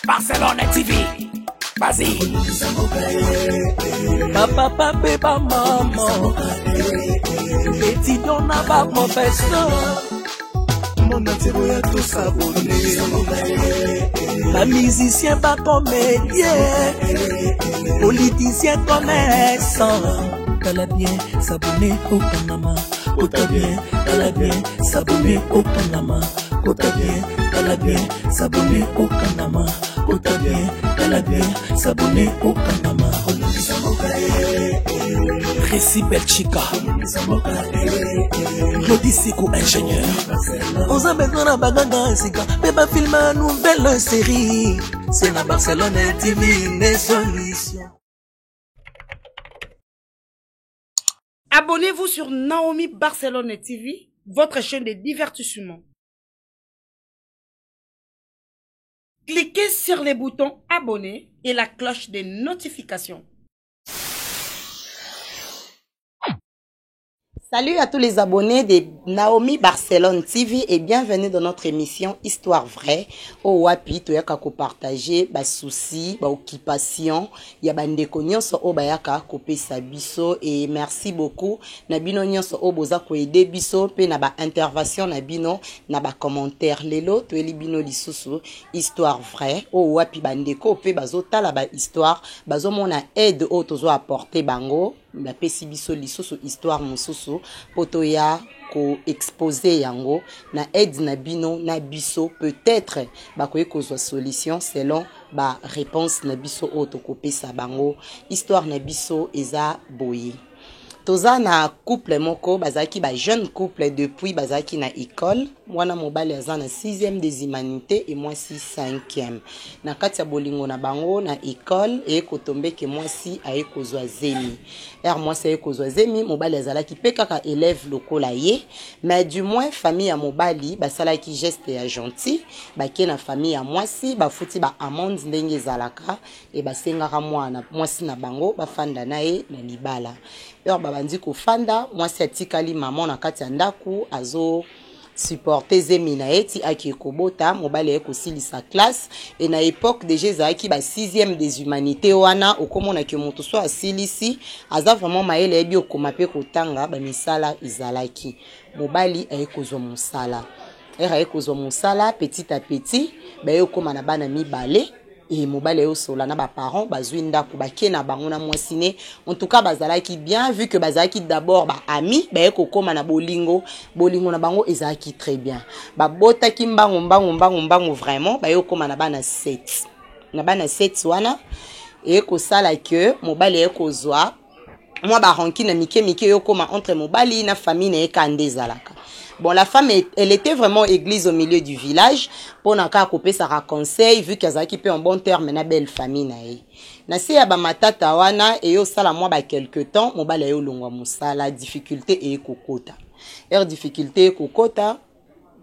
Barcelone TV. Vas-y. Papa, papa, maman. Petit don n'a pas professeur. Mon atiro ya tout s'abonner. Pas musicien, pas comédien. Politicien, commerçant. T'as bien s'abonner au Panama. T'as bien, t'as bien s'abonner au Panama. T'as bien, t'as bien s'abonner au Panama. T'as bien, t'as bien s'abonner au Panama. Récit Belchica. Claudicico ingénieur. On a besoin d'un bagage sika. Mais pas filmer une nouvelle série. C'est la Barcelone TV, les solutions. Abonnez-vous sur Naomi Barcelone TV, votre chaîne de divertissement. Cliquez sur les boutons abonner et la cloche de notification. Salut à tous les abonnés de Naomi Barcelone TV et bienvenue dans notre émission Histoire vraie. Au wapi toyaka ko partager ba soucis, ba occupation, ya bande nyonso o bayaka ko pesa biso et merci beaucoup na bino nyonso o boza ko aider biso pe na ba intervention na bino na ba commentaire lelo to eli bino lisusu Histoire vraie. Au wapi bande ko pe bazotala ba histoire, bazomona aide o tozo apporter bango. La pesi biso lisusu histoire mosusu poto ya ko exposer yango na aide na bino na biso peut-être ba ko ekozwa solution selon ba réponse na biso auto ko pesa bango histoire na biso eza boye. Toza na couple moko bazaki ba jeune couple depuis bazaki na école mwana mobali aza na 6e des humanités et moi si 5e na kati ya bolingo na bango na école et kotombe ke moi si aye kozwa zemi moi si aye kozwa zemi mobali azalaki pe kaka élève lokola ye mais du moins famille ya mobali basalaki geste ya gentil bake na famille ya moi si bafuti ba amende ndenge ezalaka et basengaka mwana moi si na bango bafanda na ye na libala babandi kofanda mwasi atikali maman na kati ya ndaku azo supporter zemi na eti aki ekobota mobali ekosilisa classe et na époque déjà ezalaki ba 6e des humanités wana okomona ke moto so asilisi aza vraiment mayele ebi okoma pe kotanga ba misala ezalaki mobali ayekozwa mosala ayekozwa mosala petit à petit ba yokoma na bana mibale et mobile et sola na ba parents bazwi ndako bakie na bango na mwasine en tout cas bazalaki bien vu que bazalaki d'abord ba ami ba ekokoma na bolingo na bango ezalaki très bien ba botaki mbango vraiment ba ekokoma na bana 7 wana et ko sala que mobile ekozwa moi ba ranki na mike yokoma entre mobali na famille na ekande zalaka. Bon, la femme, elle était vraiment église au milieu du village. Pour n'a qu'à couper sa conseil, vu qu'elle a qui un bon terme, na belle famille nae. Na si ya ba matata wana et yo sala moi ba quelque temps, mo ba la yo longwa musala difficulté et kokota. Difficulté kokota.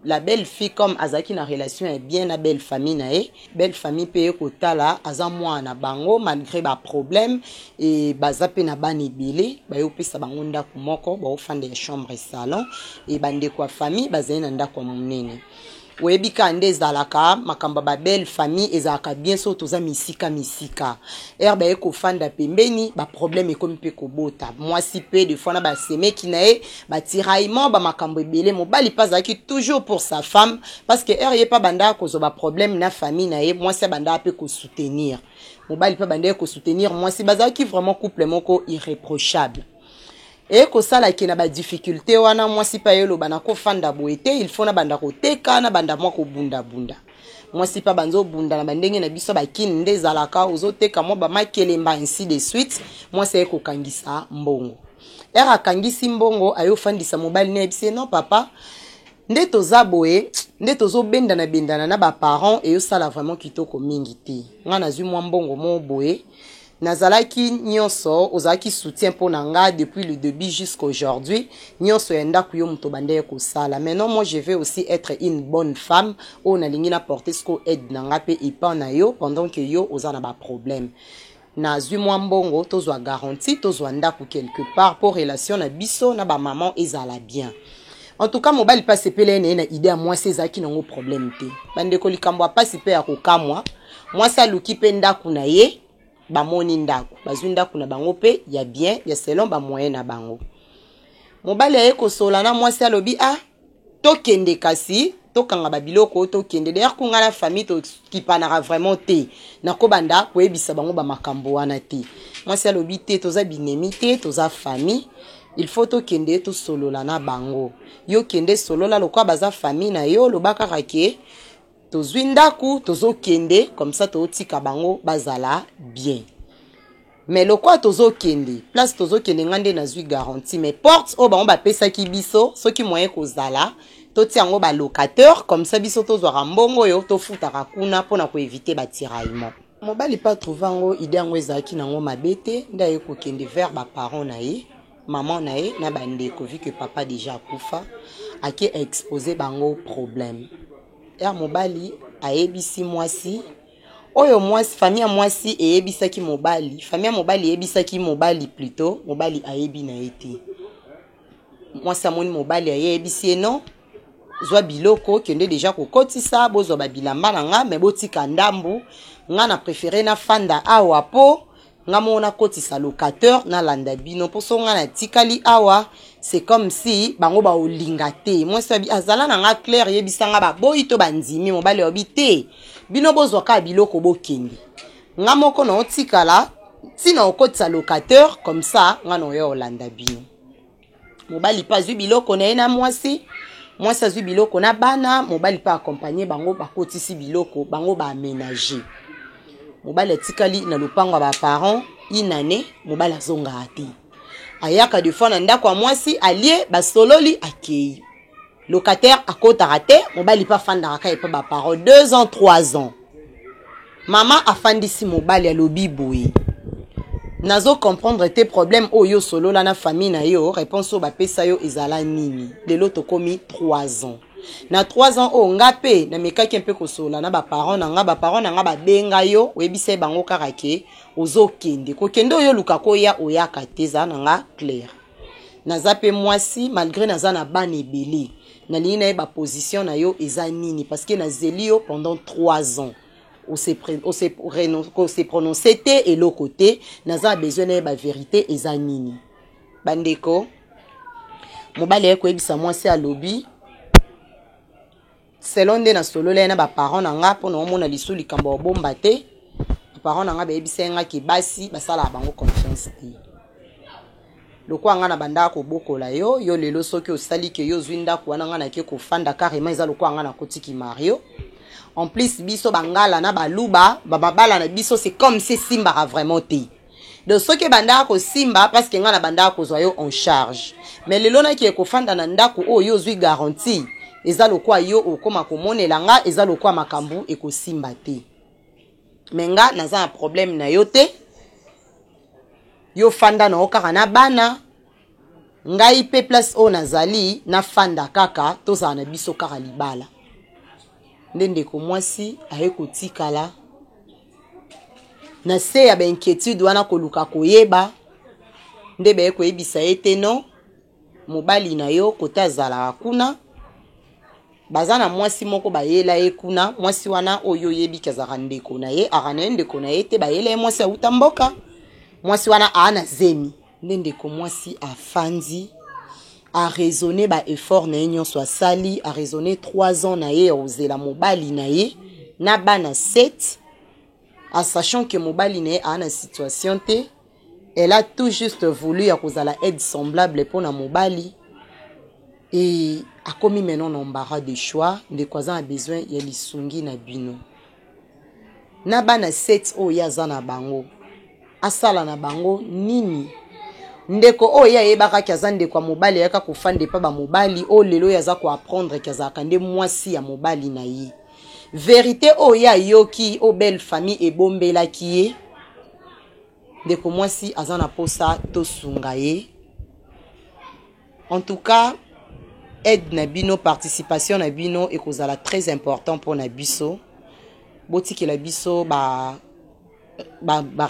La belle fille comme Azaki na relation est bien la belle famille nae belle famille paye kotala aza mwana bango malgré ba problème et bazape na bani belé ba yo pesa bango ndako moko ba ofande ya chambre et salon et bande kwa famille bazali na ndako monene webika ndezalaka makamba ba belle famille ezalaka bien so toza misika ba eko fanda pembeni ba problème ekomi pe kobota moi si peu de fois na ba semeki nae ba tiraillement ba makambo ebele mobali pazaki toujours pour sa femme parce que ye pa banda ko zo ba problème na famille nae moi si banda pe ko soutenir mobali pa banda ko soutenir moi si bazaki vraiment couple moko irréprochable. Et que ça la qui na ba difficulté wana moi si pa yelo bana ko fanda boete il faut na banda ko teka na banda moi ko bunda moi si pa banzo bunda na bandenge na biso ba kin ndezalaka ozoteka mo ba makelemba ainsi de suite moi c'est ko kangisa mbongo kangisi mbongo ayo fandisa mobali na bise non papa ndeto zaboe ndeto zo bendana na ba parents et yo sala vraiment kitoko mingi te ngana zui mwa mbongo mo boe nazalaki nyonso ozaki soutien pour nanga depuis le début jusqu'à aujourd'hui nyonso enda kuyo muto bande ko sala maintenant moi je vais aussi être une bonne femme on a lingi na porter ce ko aide nanga pe ipa na yo pendant que yo ozana ba problème na zui mwa mbongo tozwa garantie tozwa ndako quelque part pour relation na biso na ba maman ezala bien. En tout cas, mobile passe pele na idée à moi c'est ça qui n'ont problème te. Bande ko likambo passe pe ya ko kamwa mwasi aluki mpe ndako na ye bamoni ndako bazwi ndako na bango mpe ya bien ya selon bamoyen na bango. Mobali aye kosola na mwasi alobi tokende kasi tokanga babiloko tokende d'ailleurs kunga na famille tokipanaka vraiment te nakobanda koyebisa bango bamakambo wana te. Mwasi alobi te toza binemi te toza famille il faut tokende tosolola na bango yo kende solola lokwa baza famille na yo lobaka kake tozwi ndako tozokende comme ça totika bango bazala bien. Mais lokwa tozokende place tozokende ngande nazwi garantie mais porte o bango bapesaki biso soki moyen kozala toti yango ba locateur comme ça biso tozwaka mbongo yo tofutaka kuna pona ko éviter batiraillement. Mobali pas trouvango idée yango ezaki nango mabete ndaye kokende vers ba parents na ye maman na ye na bandeko vu que papa déjà akufa ake exposer bango problème. Ya mobali ayebisi mwasi oyo mwasi famille mwasi eyebisaki mobali famille mobali eyebisaki mobali plutôt mobali ayebi na ete mwasi amoni mobali ayebisi non zwa biloko kende déjà kokotisa bozwa babilamba na nga mais botika ndambu nga na préféré na fanda awa po nga mona kotisa locateur na landa bino poso nga na tikali awa c'est comme si bango ba olinga te mwasi abi azala na nga clair yebisa nga ba boyi to bandimi mobali obi te bino bozwa ka biloko bokende nga moko na otikala tina okotisa locateur comme ça nga no yo olanda bino. Mobali pas zwi biloko na ye na mwasi mwasi azwi biloko na bana mobali pa accompagner bango bakotisi biloko bango ba aménager. Mobali atikali na lopango ba parents inane mobali azonga ate ayaka de fois na ndako ya mwasi alie basololi akei locataire akotaka te mobali pa fandaka ka epa ba parents 2 ans 3 ans mama afandisi mobali alobi boye nazo comprendre tes problèmes oyo solola na famille na yo réponse o bapesa yo ezala nini lelo tokomi 3 ans na 3 ans o ngape na mekaki mpe kosola na ba parents na nga babenga yo oyebisa bango kaka ke ozokende kokende oyo luka koya oyaka te za na nga clair naza pe mwasi malgré naza na bana ebele na lini na ye ba position na yo eza nini parce que na zeli yo pendant 3 ans on s'est prononcé te et l'autre côté naza besoin na ba vérité eza nini bandeko mobali ye koyebisa mwasi alobi selon nde na solola na ba parents na nga pona omona lisu likambo bomba te parents na nga bayebisa nga ki basi basala bango confiance te lokwa nga na banda ko bokola yo lelo soki osali ke yo zwinda ko wana nga na ke ko fanda carrément eza lokwa nga na kotiki Mario en plus biso bangala na baluba babala na biso c'est comme si simba a vraiment te de soki banda ko simba parce que nga na banda ko zwa yo en charge mais lelo na ki ko fanda na ndako o yo zwi garantie eza lokwa yo okoma komonela nga eza lokwa makambu ekosimba te menga naza un problème na yo te yo fanda na okaka na bana ngai pe place o nazali na fanda kaka tozala na biso kaka libala ndeko mwasi aye kotikala na se ya inquiétude wana koluka koyeba nde be koyebisa ete non mobali na yo kota zala kuna bazana mwasi moko bayela ye kuna mwasi wana oyo yebi kazaka ndeko na ye akana ndeko na ye te bayela ye mwasi auta mboka mwasi wana ana zemi ndeko mwasi afandi a raisonner ba effort na yenyo so sali a raisonner 3 ans na ye ozela mobali na ye na bana 7 en sachant que mobali na ye ana situation te elle a tout juste voulu ya kozala aide semblable pour na mobali et a commis maintenant l'embarras de choix de quoi a besoin ya lisungi na bino na bana 7 o ya zana bango asala na bango nini ndeko o ya yebaka kaza ndeko mobali yaka kofande pa ba mobali o lelo yaza ko apprendre kaza kande mwasi ya mobali na ye vérité o ya yoki o belle famille ebombela kiye ndeko mwasi azana posa to sunga ye en tout cas aide na bino participation na bino ekozala très important pour na biso botiki la biso ba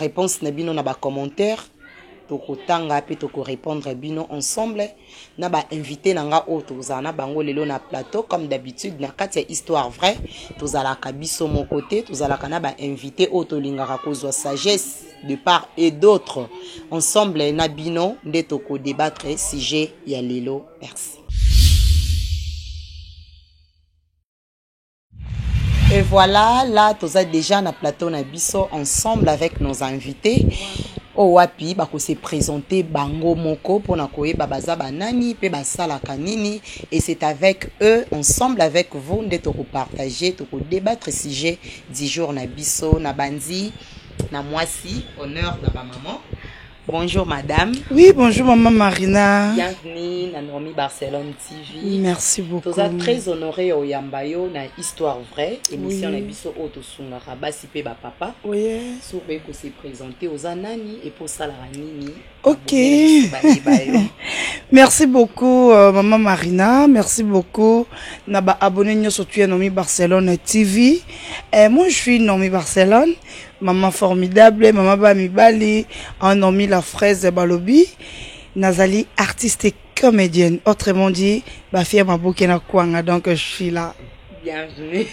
réponse na bino na ba commentaire tokotanga pe toko répondre bino ensemble na ba invité nanga o tozana bango lelo na plateau comme d'habitude na kati ya histoire vraie tozala ka biso mon côté tozala kana ba invité o tolingaka kozwa sagesse de part et d'autre ensemble na bino nde toko débattre sujet ya lelo. Merci. Et voilà, là, tous déjà na plateau na biso ensemble avec nos invités. O wapi bako se présenter bango moko pona koyeba baza banani pe basala kanini et c'est avec eux ensemble avec vous nde toko partager toko débattre sujet du jour na biso na bandi na mwasi honneur na ba maman. Bonjour madame. Oui, bonjour maman Marina. Bienvenue à Naomi Barcelone TV. Merci beaucoup. Nous sommes très honorés au Yambayo na histoire vraie émission na biso auto sungara basi pe ba papa. Oui. Soube ko se présenter aux anani et pour ça la nini. OK. Merci beaucoup maman Marina, merci beaucoup na ba abonné nyoso tu Naomi Barcelone TV. Moi je suis Naomi Barcelone. Maman formidable, maman Bamibali, en nommé la fraise Balobi, Nazali artiste et comédienne. Autrement dit, ma fille m'a bouqué na Kwanga, donc je suis là. Bienvenue.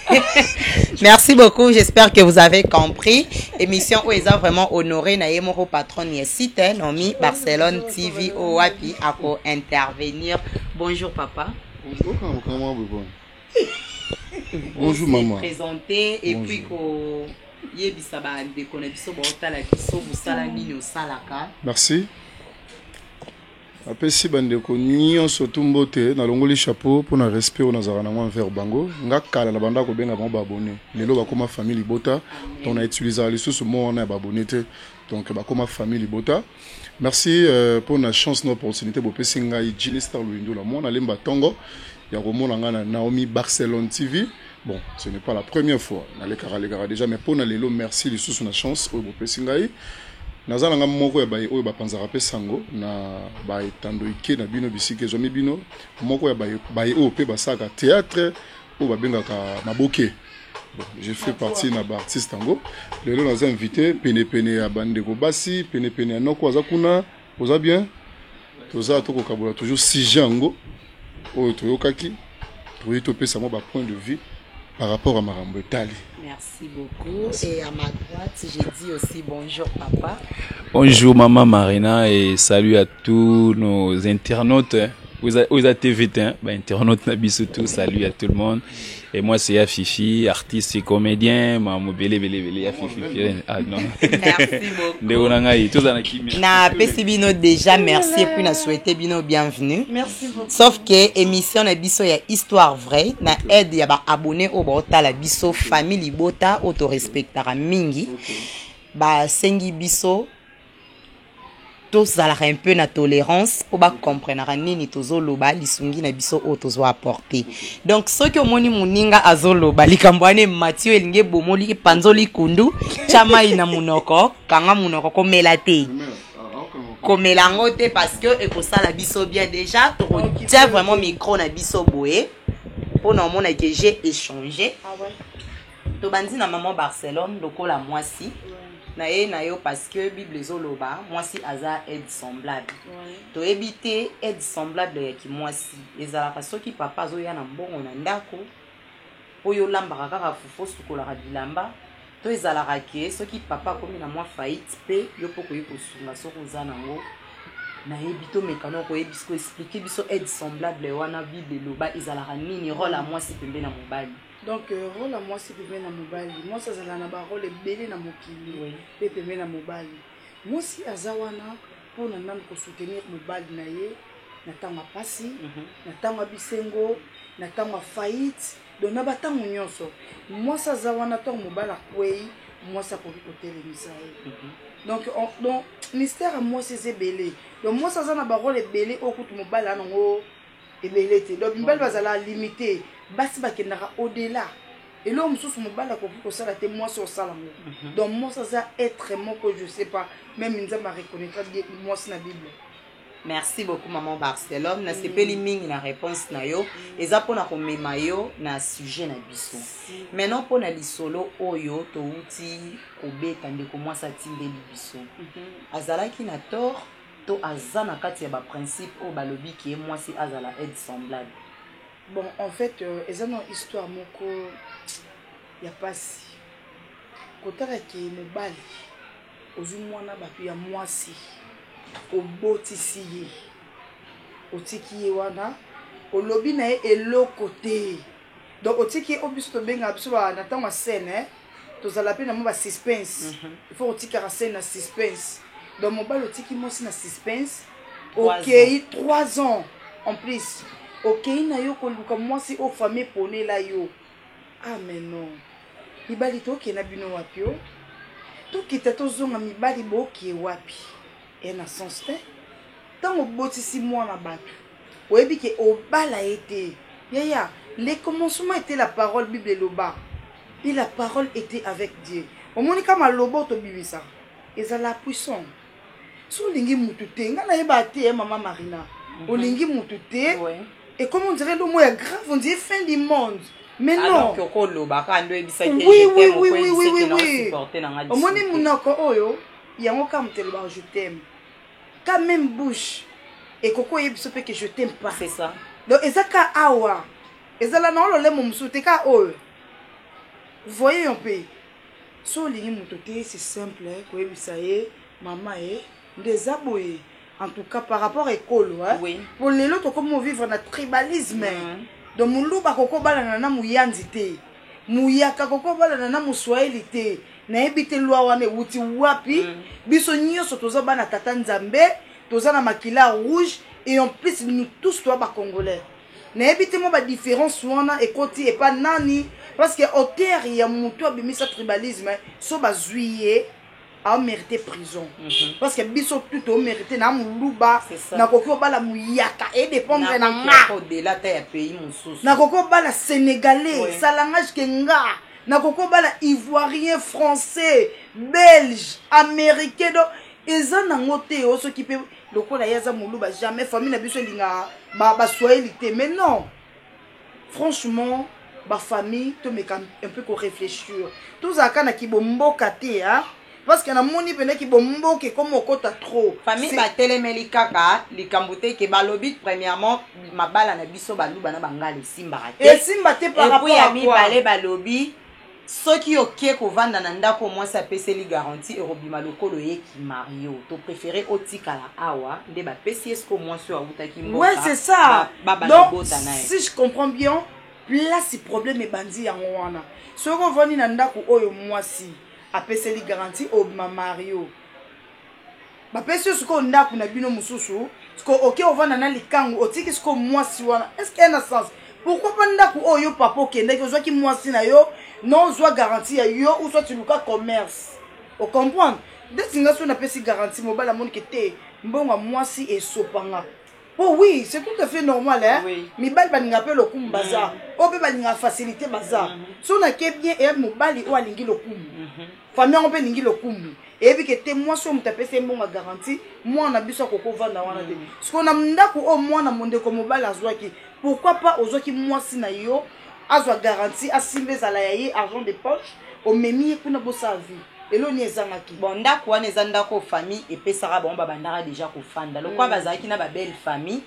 Merci beaucoup, j'espère que vous avez compris. Émission où ils ont vraiment honoré Naïmoro patron site Naomi Barcelone TV au Wapi à intervenir. Bonjour papa. Bonjour comment bonjour maman. Présenter et puis qu'on merci. Après si bandeko nyonso tumbote na longoli chapeau pour na respect on azara na envers bango nga kala na banda ko benga ba abonné lelo ba koma famille Bota on a utilisé les sous mo on a abonné donc ba koma famille Bota. Merci pour la chance nos opportunité bo pesinga i Jini Star Luindo la mo na lemba tongo ya komona nga na Naomi Barcelone TV. Bon, ce n'est pas la première fois. Nalékara déjà, mais pour Nalélo, merci les sous la chance au Bopesingaï. Nazala nga moko ya baye oyo bapanzaka pe sango na baye tando ike na bino bisike zomi bino moko ya baye oyo pe basaka théâtre oyo babengaka maboke. Bon, j'ai fait partie na ba artiste tango. Lelo naza invité pene ya bandeko basi pene ya noko aza kuna oza bien. Toza toko kabola toujours si jango oyo toyokaki toyi topesa mo ba point de vue par rapport à Marambo Tali. Merci beaucoup. Et à ma droite, j'ai dit aussi bonjour papa. Bonjour maman Marina et salut à tous nos internautes. Vous avez TV, internautes Nabiso tout, salut à tout le monde. Et moi c'est Yafifi, artiste et comédien, maman belé Yafifi. Ah non. Merci beaucoup. Na pesibino déjà merci et puis na souhaité bino bienvenue. Merci beaucoup. Sauf que émission na biso ya histoire vraie na aide ya ba abonné au Bota la biso famille Bota auto respectera mingi. Ba sengi biso tous à un peu na tolérance pour ba comprendre nini tozoloba lisungi na biso o tozo apporter. Donc ceux qui omoni muninga azoloba likambwane Mathieu elinge bomoli panzoli kundu chama ina munoko kanga munoko komela te. Komelango te parce que et pour ça la biso bien déjà to tient vraiment micro na biso boé pour na mona que j'ai échangé. Ah ouais. To bandi na maman Barcelone lokola mwasi. Na yo parce que Bible zoloba mwasi aza aide semblable to éviter aide semblable ya ki mwasi ezalaka soki papa zo ya na mbongo na ndako oyo lambaka kaka fufu sukola bilamba to ezalaka ke soki papa komi na mwa faillite pe yo poko yiko sunga soko za nango na ebito mekano ko ebisko expliquer biso aide semblable wana Bible loba ezalaka nini rôle à mwasi pembe na mobali. Donc rôle à moi c'est pembe na mobali. Moi ça zala na ba rôle belé na mokili. Pe pembe na mobali. Moi si azawana pour na ndan ko soutenir mobali na ye na tanga pasi, na tanga bisengo, na tanga faillite, donc na batango nyonso. Moi ça zawana to mobali akwei, moi ça ko côté misae. Donc mystère à moi c'est belé. Donc moi ça zana ba rôle belé au coup mobali anango ebelé te. Donc mobali bazala limité. Basi bakendaka au-delà. Et l'homme sous mon bal a compris que ça a été moi sur ça. Donc moi ça va être moi que je sais pas. Même une dame m'a reconnaître moi c'est la Bible. Merci beaucoup maman Barcelone. Na sepeli mingi na réponse na yo. Eza pona ko mema yo na sujet na biso. Maintenant pona lisolo oyo to uti ko beta ndeko moi sa tindeli biso. Azalaki na tort to aza na kati ya ba principe o balobi ki moi si azala aide semblable. Bon, en fait, eza na histoire moko ya pasi. Kotaka ki mobali ozu mwana bato ya mwasi obotisi ye otiki ye wana olobi na ye eloko te. Donc otiki ye obiso tobenga biso ba na ntango ya scène tozala pe na mo ba suspense. Il faut otikaka scène na suspense. Donc mobali otiki mwasi na suspense. Ok, 3 ans en plus. Ok, na yo koluka mwasi o famille pone la yo. Ah mais non. Mibali toke na bino wapi yo. Tokita tozonga mibali boke wapi. Et na sens te. Tango botisi mwana bato. Oyebi ke obala été. Yaya, les commencements étaient la parole Bible loba. Et la parole était avec Dieu. Au moni kama lobo to bibisa. Ezala puissant. So lingi mutute nga na yeba te maman Marina. Olingi mutute. Et comme on dirait le mot est grave, on dirait fin du monde. Mais non. Oui. Au moins, il y a un cas je t'aime. Quand même bouche. Et Coco est que je t'aime pas. C'est ça. Donc, et ça, awa. Et ça, là, non, le mot te ka oh. Vous voyez un peu. So, c'est simple. Ça y est, maman est des aboyés. En tout cas, par rapport à l'école, oui. Pour les autres, comment vivre dans le tribalisme. Donc, mon loup, koko bala nana mouyanzite. Mouyaka koko bala nana mouswaelite. Na ebite loi wane wuti wapi. Biso nyoso toza bana tata nzambe. Toza na makila rouge. Et en plus, nous tous, toi, ba congolais. Na ebite mo ba différence wana ekoti et pas nani. Parce que au terre, il y a mon toit bimisa tribalisme. So ba zuiye. A mérité prison. Parce que biso tout a mérité na muluba na koko bala muyaka et dépendre na nga au-delà ta pays mususu na koko bala sénégalais salangage kenga na koko bala ivoirien français belge américain do eza na ngote o ceux qui peut lokola yaza muluba jamais famille na biso linga ba soyalité mais non franchement ba famille to me un peu ko réfléchir tous akana ki bomboka te hein. Parce que na moni pene ki bombo ke comme okota trop. Famille ba telemeli kaka likambote ke balobi premièrement mabala na biso baluba na bangale simba te. Et simba te par rapport à quoi? Balé balobi ceux qui oké ko vanda na ndako moi ça pese li garantie erobima lokolo ye ki Mario. To préféré otika la awa de ba pesi esko moi sur abuta ki mboka. Ouais, c'est ça. Donc si je comprends bien, là si problème est bandi ya ngwana. Ce qu'on vani na ndako oyo moi si apese li garantie au Mario. Ba pesi ce qu'on ndako na bino mususu, ce qu'on OK on va na likango, otiki ce qu'on moi si wana. Est-ce qu'il y a un sens? Pourquoi pas ndako oyo papa kende que soit ki moi si na yo, non soit garantie ya yo ou soit tu luka commerce. Vous comprenez? Dès que tu as pesi garantie mobile monde que té, mbonga moi si et sopanga. Oh oui, c'est tout à fait normal hein. Oui. Mi bal baninga pe lokum bazar. O be baninga facilité bazar. So na ke bien et mobali o alingi lokum. Famille on pe lingi lokum. Et puis que té moi so mtape c'est bon garantie, moi na biso koko vanda wana de. Ce qu'on a ndako au moi na monde ko mobali azwaki. Pourquoi pas ozwaki moi si na yo azwa garantie asimbe zala yaye argent de poche o memi kuna bosa vie. Et l'on y est zamaki. Bon, ndako wana ezandako famille et pesara bon babandara déjà ko fanda. Le quoi bazaki na ba belle famille.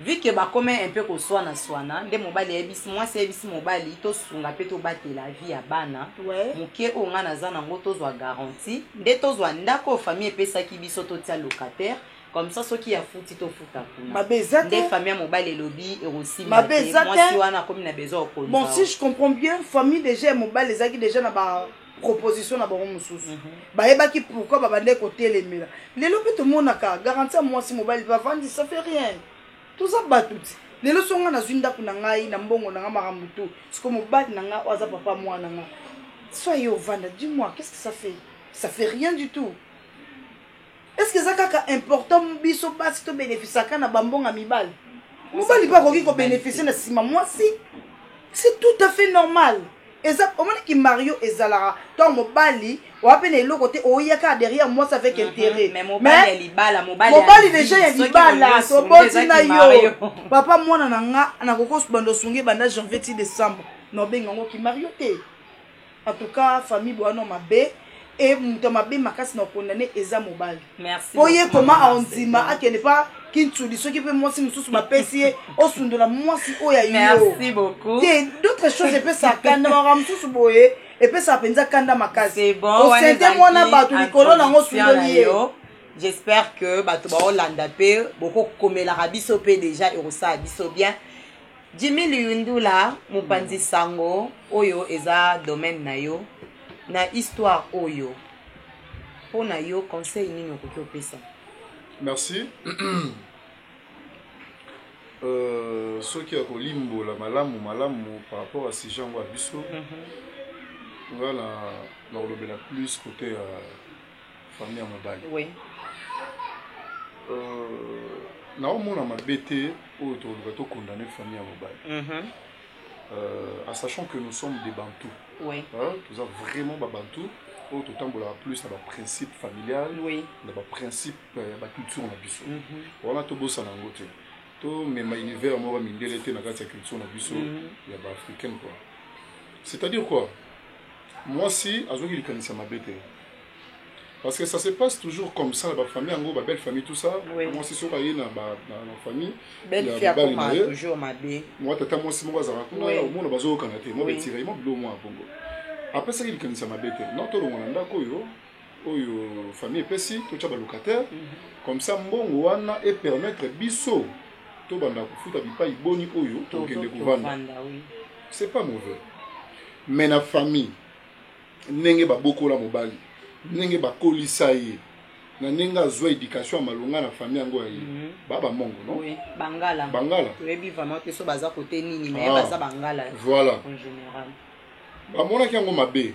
Vu que ba comme un peu ko swana nde mobali ebisi moi c'est ebisi mobali to sunga pe to bate la vie ya bana. Moké o nga na zana ngo to zwa garantie. Nde to zwa ndako famille pesaki biso to tia locataire. Comme ça ceux qui a fouti to futa kuna. Nde famille mobali lobi et aussi moi si wana comme na besoin ko. Bon si je comprends bien famille déjà mobali ezaki déjà na ba proposition na bango mususu ba yeba ki pourquoi ba bande côté les mila les lobi to monaka garantie moi si mobile va vendre ça fait rien tout ça batut les leçons na zunda kuna ngai na mbongo na makambu tout ce que mobile na nga oza papa moi na nga soyez au vendre dis-moi qu'est-ce que ça fait rien du tout. Est-ce que ça kaka important biso basi to bénéficier kana bambonga mibali mobile pas ko bénéficier na sima moi si c'est tout à fait normal. Et ça, au moment qui Mario et Zalara, ton mobali, ou à peine le côté, oh yaka derrière moi ça fait intérêt. Mais mobali libala, mobali déjà libala, so boti na yo. Papa moi na nga na kokos bando sungi banda janvier décembre. No benga ngo ki Mario te. En tout cas, famille boano mabe, et moto mabe makasi na condamné eza mobali. Merci. Voyez comment on dit ma akene pas kintuli ceux qui peut moi si mususu mapesi o sundola moi si oya yo. Merci beaucoup. D'autres choses peut ça kanda ma mususu boye et peut ça penza kanda makasi. C'est bon. C'était moi na batu likolo na ngo sundoli. J'espère que bato ba Hollanda pe boko komela rabiso pe déjà et rosa abiso bien. Jimmy Liundula mupanzi sango oyo eza domaine na yo na histoire oyo pona yo conseil nini okoki opesa. Merci. Ce qui a kolimbo la malamu par rapport à ces gens wa biso. Voilà, na olobela plus côté famille à mobile. Oui. Na omona mabete oyo to condamner famille à mobile. En sachant que nous sommes des Bantous. Oui. Nous avons vraiment des Bantous. Au total, plus dans le principe familial, oui. Dans le principe de la culture. On a tout beau ça dans le côté. Tout même l'univers, moi, je suis dans la culture il y a africaine. C'est-à-dire quoi? Moi, si, je suis dans ma bête. Parce que ça se passe toujours comme ça, la famille, en gros, la belle famille, tout ça. Oui. Moi, si je suis dans la famille, belle fille, toujours ma bête. Moi, je suis dans la famille, moi, je suis après ça, il y a ma bête. Non, tout le monde a famille epesi to ba locataire comme ça mbongo wana et permettre biso to banda kufuta bipa iboni oyo to kende kuvanda. C'est pas mauvais. Mais la famille nenge ba bokola mobali, nenge ba kolisa ye. Na nenga zo éducation malonga na famille yango ya baba mongo non? Oui, bangala. Bangala. Tu vraiment que so baza côté nini mais baza bangala. Voilà. En général. Bamona ki yango mabe.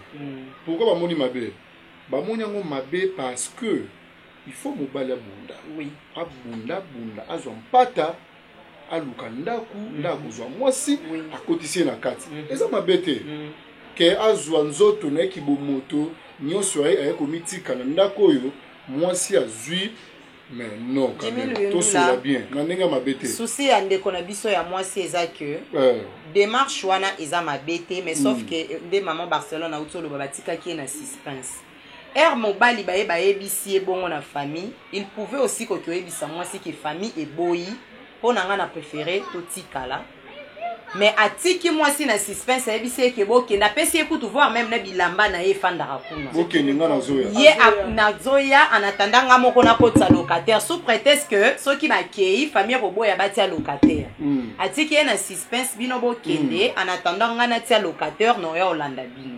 Pourquoi bamoni mabe? Bamoni yango mabe parce que il faut mobali abunda. Oui. Abunda azwa mpata aluka ndaku ndaku zwa mwasi akotisi na kati. Eza mabe te. Ke azwa nzoto na kibomoto nyonso ay komitika na ndako oyo mwasi azwi. Mais non, quand même, tout cela bien. Souci ya ndeko na biso ya mwasi eza que démarche wana eza mabete mais sauf que de maman Barcelone na utolo babatika ki na suspense. Mobali baye bisi bongo na famille, il pouvait aussi ko ebisa mwasi ki famille et boyi pona nga na préféré to tikala. Mais atiki mwasi na suspense ebisi ke boke na pesi ekutu voir même na bilamba na ye fanda rakuna. Boke ninga na zoya. Ye na zoya en attendant nga moko na kotsa locataire sous prétexte que ceux qui ba kei famille robo ya batia locataire. Atiki na suspense bino bokende en attendant nga na tia locataire no ya Hollanda bino.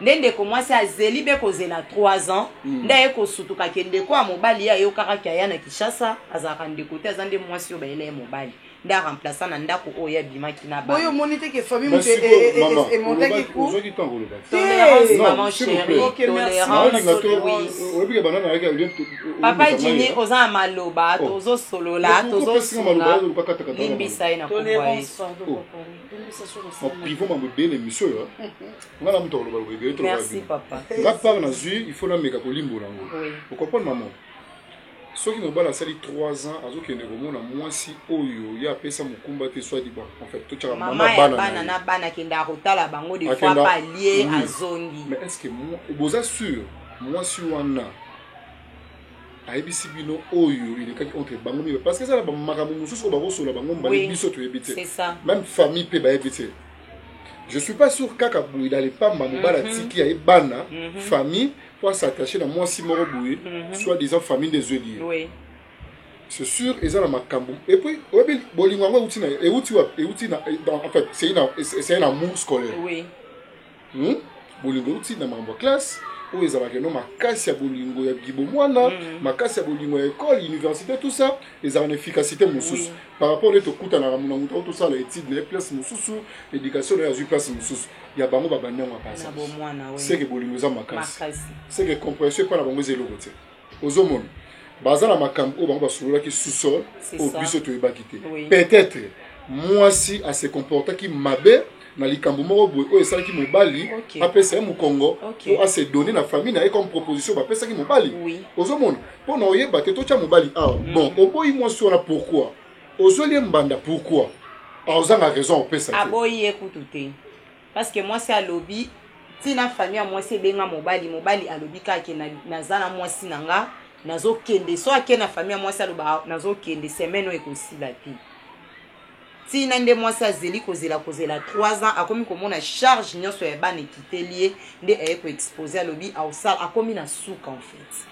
Ndende ko mwasi azeli be ko zela 3 ans ndaye ko sutuka kende ko mobali ya yo karaka ya na Kishasa azaka ndeko te azande mwasi yo ba ele mobali. Nda remplaçant na ndako oya bimaki na ba. Boyo monite ke famille muke et monte ki ku. Tolérance maman chérie, tolérance. Papa Jini oza maloba, tozo solola, tozo sunga. Limbisa ina tolérance. Privo mambo bene monsieur. Ngala muto loba loba. Merci papa. Ngapa na zui, il faut la meka kolimbo nango. Vous comprenez maman? Ceux qui n'ont pas la salle 3 ans, à ceux qui ne ont moins si oyo, il y a pesa mukumba te soit dit en fait tout ça maman banana bana kenda rotala bango des fois pas lié à zongi. Mais est-ce que moi vous assure moi si wana ABC bino oyo il est entre bango parce que ça la makambo mususu ba bosola bango mbali biso to ebité. C'est ça. Même famille pe ba ebité. Je suis pas sûr kaka boui dans les pamba mobala tiki ya bana famille pour s'attacher dans moi si moro boui soit disant famille des yeux. Oui. C'est sûr ils ont la makambo et puis bolingwa utina et utina en fait c'est un amour scolaire. Oui. Bolingo utina mambo classe où ils avaient no makasi ya bolingo ya gibomwana makasi ya bolingo ya école université tout ça ils ont une efficacité mususu par rapport à tokuta na ramuna muto tout ça les études les places mususu l'éducation ya zu place mususu ya bango babanda ngwa pasa c'est que bolingo za makasi c'est que compréhension pas na bango zelo côté ozomona bazana makambo bango basolola ki sous-sol au biso to ebakité peut-être moi si à se comporter qui mabe na likambo moko boye oyo esalaki mobali apesa ye mokongo po ase donner na famille na ye comme proposition bapesaki mobali ozomona mpona oyeba te totya mobali awa bon oboyi mwasi wana pourquoi ozoli ye mbanda pourquoi ozanga raison opesa te aboyi ye kutu te parce que mwasi alobi tina famille mwasi ebenga mobali alobi kaka naza na mwasi nanga nazokende so ake na famille mwasi aloba nazokende semaine oyo ekosila te tina nde mwasi azeli kozela 3 ans akomi komona charge nyonso ya bana ekiteli ye nde aye koexpose alobi aosala akomi na suka en fait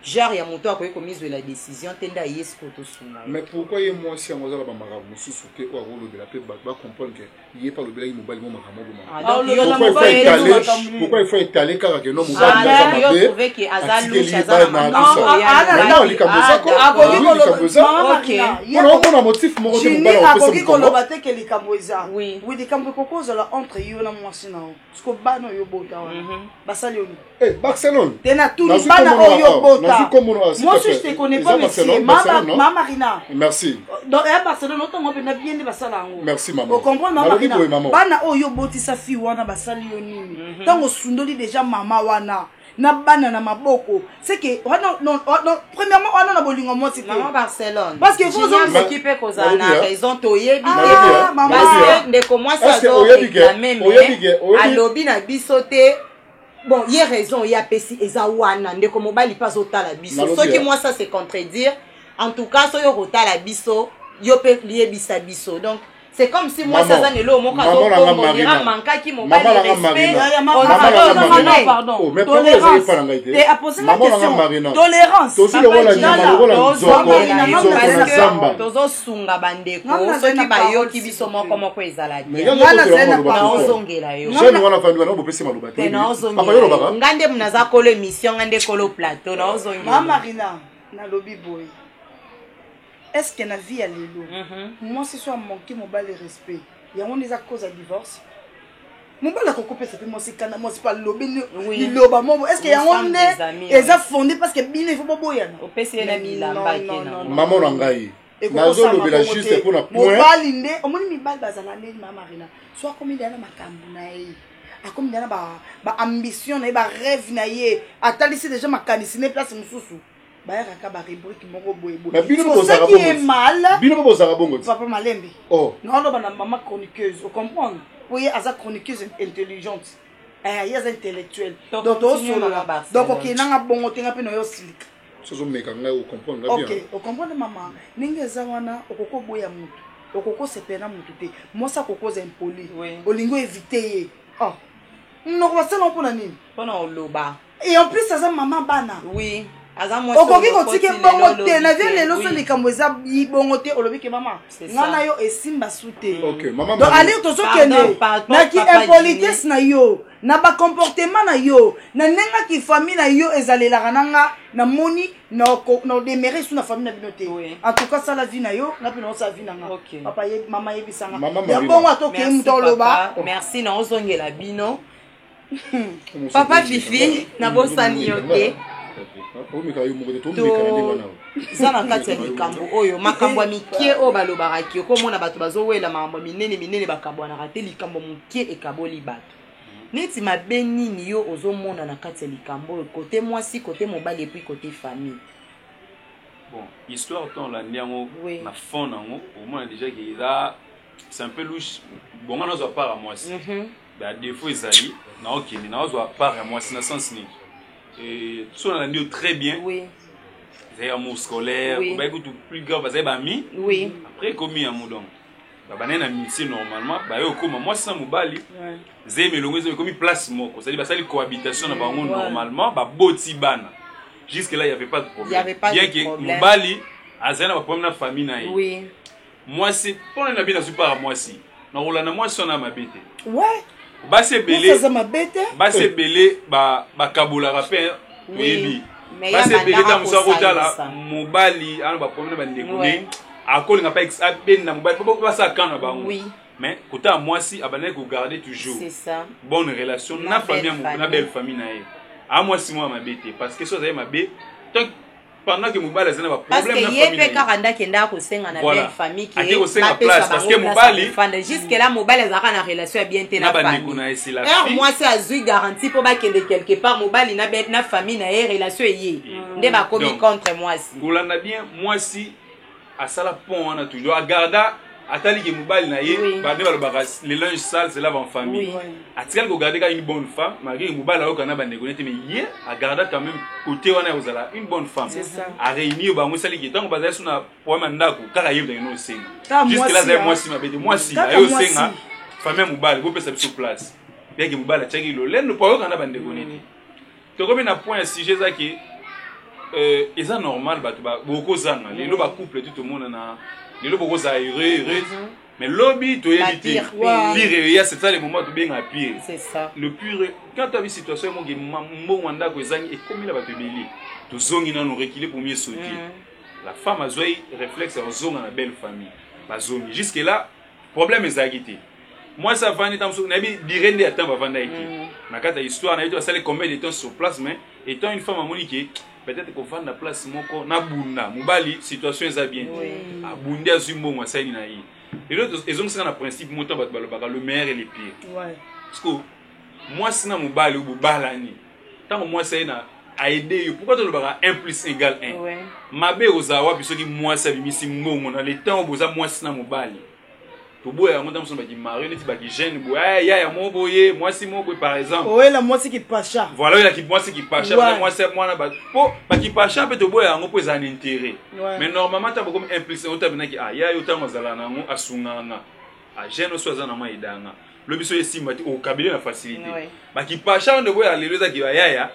genre ya moto akoki komizwela décision te nde aye siko tosunga mais pourquoi ye mwasi yango azala bamakambo mosusu te oyo akolobela mpe bato bacomprendre ke ye pa alobelaki mobali mo makambo pourquoi il faut étaler kaka ke no mobali mpona motif moko te akoki koloba te ke likambo eza wi likambo ekokozala entre yo na mwasi na yo parceke bana oyo bota wana basali oni Barcelone tena tuli bana oyo bota moi si je te connais pas monsieur Mama Marina merci donc à Barcelone otongo pe na bien de basala ngo merci maman o comprendre Mama Marina bana oyo botisa fi wana basali yo nini tango sundoli déjà mama wana na bana na maboko c'est que non premièrement on a bolingo moi c'est maman Barcelone parce que vous vous occupez cause na raison toyebi parce que ndeko moi ça la même alobi na bisote bon il y a raison il y a pesi eza wana ndeko mobali pas otala biso ce qui moi ça c'est contredire en tout cas so yo rotala biso yo pe liebisa biso donc c'est comme si moi ça n'est là au moka on dira manka qui mobali respect pardon tolérance et à poser la question tolérance tozo sunga bandeko soki bayoki biso moko ezala bien ozongela yo ngande munaza kolo émission ngande kolo plateau na ozongela Mama Marina na lobby boy. Est-ce que na vie à lelo moi c'est soit manquer mon bal de respect il y a on des cause à divorce mon bal a coupé ça fait moi c'est kana moi c'est pas lobby ni loba moi est-ce que y a on est a fondé parce que bien il faut pas boyana au PC na bilamba kena maman na ngai nazo lobela juste pour na point mon bal inde au moins mi bal bazala ndé Mama Marina soit comme il y a na makambu na ye akomi dana ba ambition na ba rêve na ye atalisi déjà makanisi ne place mususu ba raka ba rubrique moko boye boye ça qui est mal bino bo zara bongo papa malembe non non ba maman chroniqueuse vous comprendre oui aza chroniqueuse intelligente il y a intellectuel donc OK nanga bongo tenga pe no yo silika sozo meka ngai o comprendre bien OK o comprendre maman ninge za wana okoko boya mutu okoko sepena mutu te moi ça kokoza impoli olingo éviter oh non va ça non pour nani pona oloba et en plus ça maman bana oui azamo okoki kotike bongo te na vie lelo so likambo eza bongo te olobi ke mama ngana yo esimba sute OK maman donc allez tozo kende na ki impolitesse na yo na ba comportement na yo na nenga ki famille na yo ezalela nanga na moni na démérer sous na famille na binoté en tout cas ça la vie na yo na pino sa vie nanga papa ye mama ye bisanga ya bongo atoke mutoloba merci na ozongela bino papa Fifi na bosani yote ça na kati ya likambo oyo makambo ya mikie oyo balobaka ki okomona bato bazowela makambo minene bakabwanaka te likambo mokie ekaboli bato neti mabe nini yo ozomona na kati ya likambo oyo kote mwasi kote mobali epuis kote famille bon histoire ton la ndiango na fond nango omona déjà que là c'est un peu louche bon on a part à mwasi ba défaut ezali na okende na ozwa part à mwasi na sens ni et tout on a dit très bien c'est amour scolaire ba écoute plus grave parce que ba mi après commis amour donc ba na amitié normalement ba yo comme moi sans mobali zeme longo zeme commis place moko c'est à dire ba sali cohabitation na bango normalement ba boti bana jusque là il y avait pas de problème bien que mobali azana ba problème na famille na ye moi c'est pour na bien na super moi si na rola na moi sona mabete base belé ba kabola rapé oui base belé dans musa kotala mobali ana ba problème ba ndekule akoli nga pa ben na mobali ba sa kana ba mais kota moi si abana ko garder toujours bonne relation na famille na belle famille na ye a moi si moi mabete parce que so za mabe tant pendant que mobali azana ba problème na famille parce que karanda kenda ko senga na belle famille qui est place parce que mobali jusque là mobali azaka na relation bien te na famille moi c'est azui garantie pour ba kende quelque part mobali na famille na relation yé nde ba komi contre moi si kolanda bien moi si à sala pont on a toujours à garda atali ke mobali na ye bande balobaka les linges sales se lavent en famille atikali kogarder ka une bonne femme malgré mobali ayokana bandeko nete mais ye agarda quand même côté wana ozala une bonne femme a réunir bango esali ke ntango bazali so na problème ndako kaka ye ndenge nosenga jusque là zai mwasi mabete mwasi ayosenga famille ya mobali bopesa biso place bien ke mobali atiaki lolendo po ayokana bandeko nete tokomi na point ya sujet ezaki eza normal bato bokozanga lelo bacouple tout le monde na lelo bokozala heureux mais lobby toyebi te pire ya c'est ça le moment tobenga pire c'est ça le pire quand tu as vu situation monge mbongo ndako ezangi ekomela bato ebele tozongi nano reculer pour mieux sauter la femme a joué réflexe ozonga na belle famille bazongi jusque là problème ezalaki te moi ça va ni tamso na bi dirende ya tamba vanda eki na kata histoire na yeto asale combien de temps sur place mais étant une femme amonique peut-être qu'on va na place moko na bunda mobali situation eza bien abundi azumbongo asali na yi et l'autre ils ont ça na principe montant bat balobaka le meilleur et le pire parce que moi sina mobali ou balani tant moi c'est na a aider yo pourquoi tu le bara 1 plus égale 1 mabe ozawa bisoki moi ça bimisi mbongo na le temps boza moi sina mobali boya ngota mso baki mari neti baki jeune boya ya mo boye moi si mo boye par exemple ouais la moi c'est qui pacha voilà la qui moi c'est qui pacha moi c'est moi na ba po baki pacha peut to boya ngo pesa un intérêt mais normalement ta comme impliqué on ta binaki ya yo ta mazala na ngo asunganga a jeune so za na ma idanga lo biso yesimba ti o kabile na facilité baki pacha on boya lelo za ki ya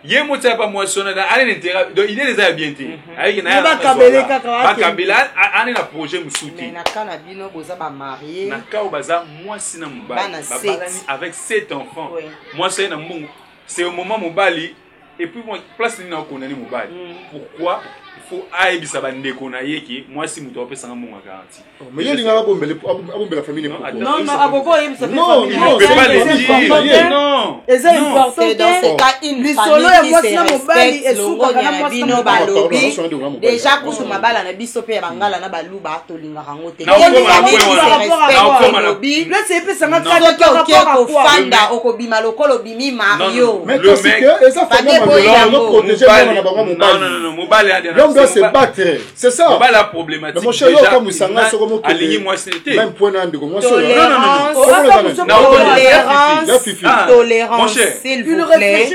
ye motia pas moi sonner dans un intérêt donc il est déjà bien té avec na ba kabele kaka ba kabela ani na projet musuti mais na kana bino boza ba marié na ka baza moi sina mobali babalani avec 7 enfants moi c'est na mbongo c'est au moment mobali et puis moi place ni na konani mobali pourquoi il faut aibisa bandeko na yeki moi si muto opesa mbongo garantie mais il y a abombela famille non non aboko yebisa non il ne peut pas le dire non eza important dans ce cas une lisolo ya moi sina mobali esuka kana moi bino balobi déjà kusu mabala na biso pe bangala na baluba tolinga rango te là c'est pe sanga ka ko fanda okobima lokolo bimi Mario mais que ça fait non mobali l'homme doit se battre c'est ça mobali la problématique mon cher comme musanga soko aligné moi c'était même point ndeko moi tolérance s'il vous plaît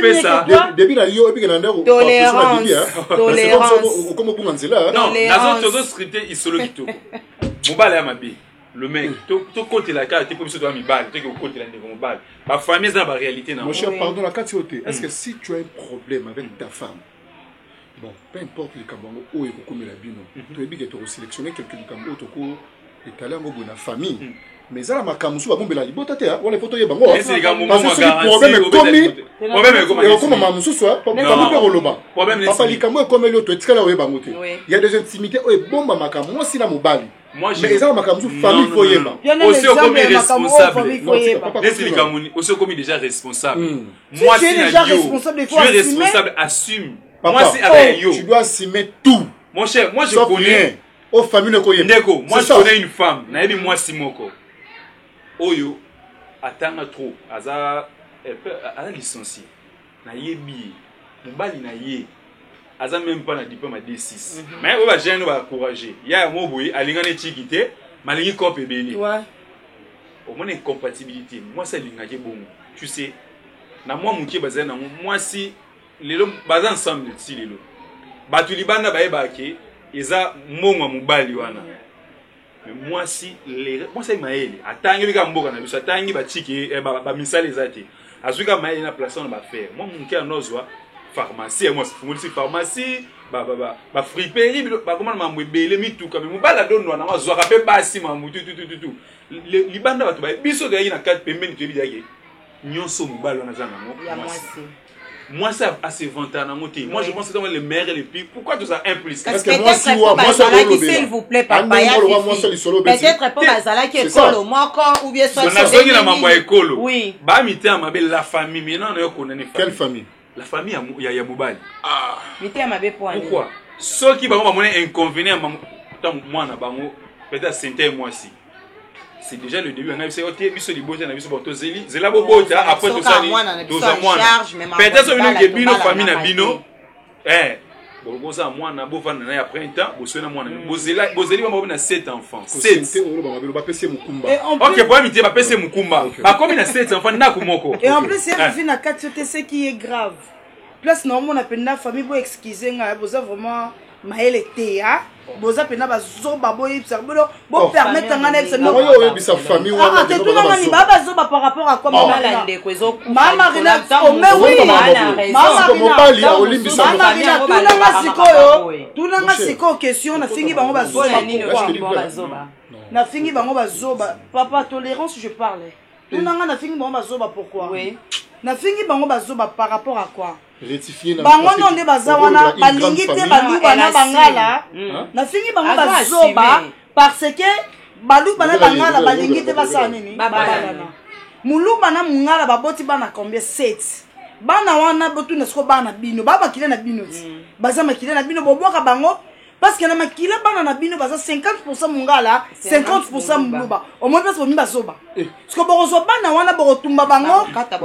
début na yo ebike na ndeko tolérance comme bunga nzela non nazo tozo scripté isolo kitoko mobali ya mabe le mec to côté la carte pour biso to mibali to ko côté la ndeko mobali ba famille za ba réalité na mon cher pardon la carte yote est-ce que si tu as un problème avec ta femme bon peu importe les kabongo o ekokomela bino to ebike to sélectionner quelqu'un comme autre ko étaler ngo bona famille mais ça la makamusu ba bombela libota te wala photo ye bango mais c'est les gars moment problème comme mamusu soit problème pe roloba papa likambo comme le to etikala oye bango te il y a des intimités o bomba makamu moi si na mobali moi mais ça makamusu famille faut yeba aussi comme responsable c'est les kamuni aussi comme déjà responsable moi si déjà responsable tu es responsable assume moi si avec yo tu dois assumer tout mon cher moi je connais aux familles ko yeba ndeko moi je connais une femme na yebi moi si moko oyo atanga trop aza licencié na yebi mobali na ye aza même pas na diplôme à D6 mais on va jeune va encourager ya mo boy alinga ne tikité malingi cop ebeli au moins incompatibilité moi ça linga ke bongo tu sais na moi mukie bazana na moi si lelo baza ensemble si lelo batu libanda baeba ke eza mongo mobali wana mais moi si moi c'est maeli atangi bika mboka na biso atangi batiki ba misale ezati azuka maeli na place on ba faire moi mukie anozwa pharmacie moi c'est pharmacie ba friperie ba comment mambo ebele mituka mais mobala donno na mazwa ka pe basi mambo tout libanda batu ba biso de na 4 pembeni to bidake nyonso mobala na zana moi ça à se vanter na moté moi je pense que c'est le meilleur et le pire pourquoi tout ça implique parce que moi si moi ça s'il vous plaît papa ya peut-être pas bazala qui école moi quand ou bien soit c'est na mambo école oui ba mité mabe la famille mais non yo connaît quelle famille la famille ya mobali mité mabe point pourquoi ceux qui ba mona inconvénient tant moi na bango peut-être c'est moi si c'est déjà le début on a vu c'est biso libota na biso boto zeli zela bobota après tout ça tout ça moi peut-être que bino famille na bino Bon ça moi na bova na ya printemps, bo sona moi na bozeli ba na 7 enfants. 7. OK, pour amitié ba pese mukumba. Ba comme na 7 enfants na kumoko. Et en plus c'est une vie na 4 ce qui est grave. Place normalement on appelle la famille pour excuser nga boza vraiment maele théa. Boza pena bazoba boy bo permettre ngana ça non yo yebisa famille wana que tout ngani ba bazoba par rapport à quoi mama ndeko ezo mama rina o mais oui mama rina olimbisa mama rina tout nanga siko question na fingi bango bazoba na fingi bango bazoba papa tolérance je parle tout nanga na fingi bango bazoba pourquoi oui na fingi bango bazoba par rapport à quoi rectifier na bango nonde bazawana balingi te baluba na bangala na fingi bango bazoba parce que baluba na bangala balingi te basala nini babalana muluba na mungala baboti bana combien 7 bana wana botu na siko bana bino baba kile na bino baza makile na bino boboka bango parce que na makile bana na bino baza 50% mungala 50% muluba au moins parce que mi bazoba parce que boko zo bana wana boko tumba bango tata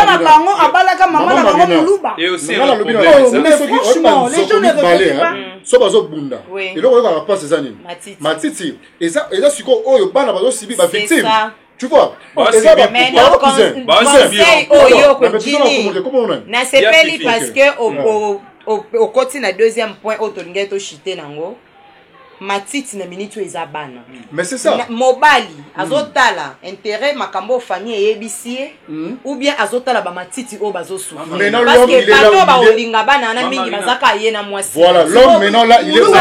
na bango abalaka mama na bango muluba et aussi franchement les gens ne reconnaissent pas so bazo bunda et là on va passer ça nini matiti et ça siko oyo bana bazo sibi ba victime tu vois mais non conseil oyo ko jini na sepeli parce que au côté na deuxième point autolinga to chité nango matiti na minute eza bana mais c'est ça mobali azotala intérêt makambo famille ebisie ou bien azotala ba matiti o bazo souffrir parce que bato ba olinga bana na mingi bazaka ye na mwasi voilà l'homme maintenant là il est au milieu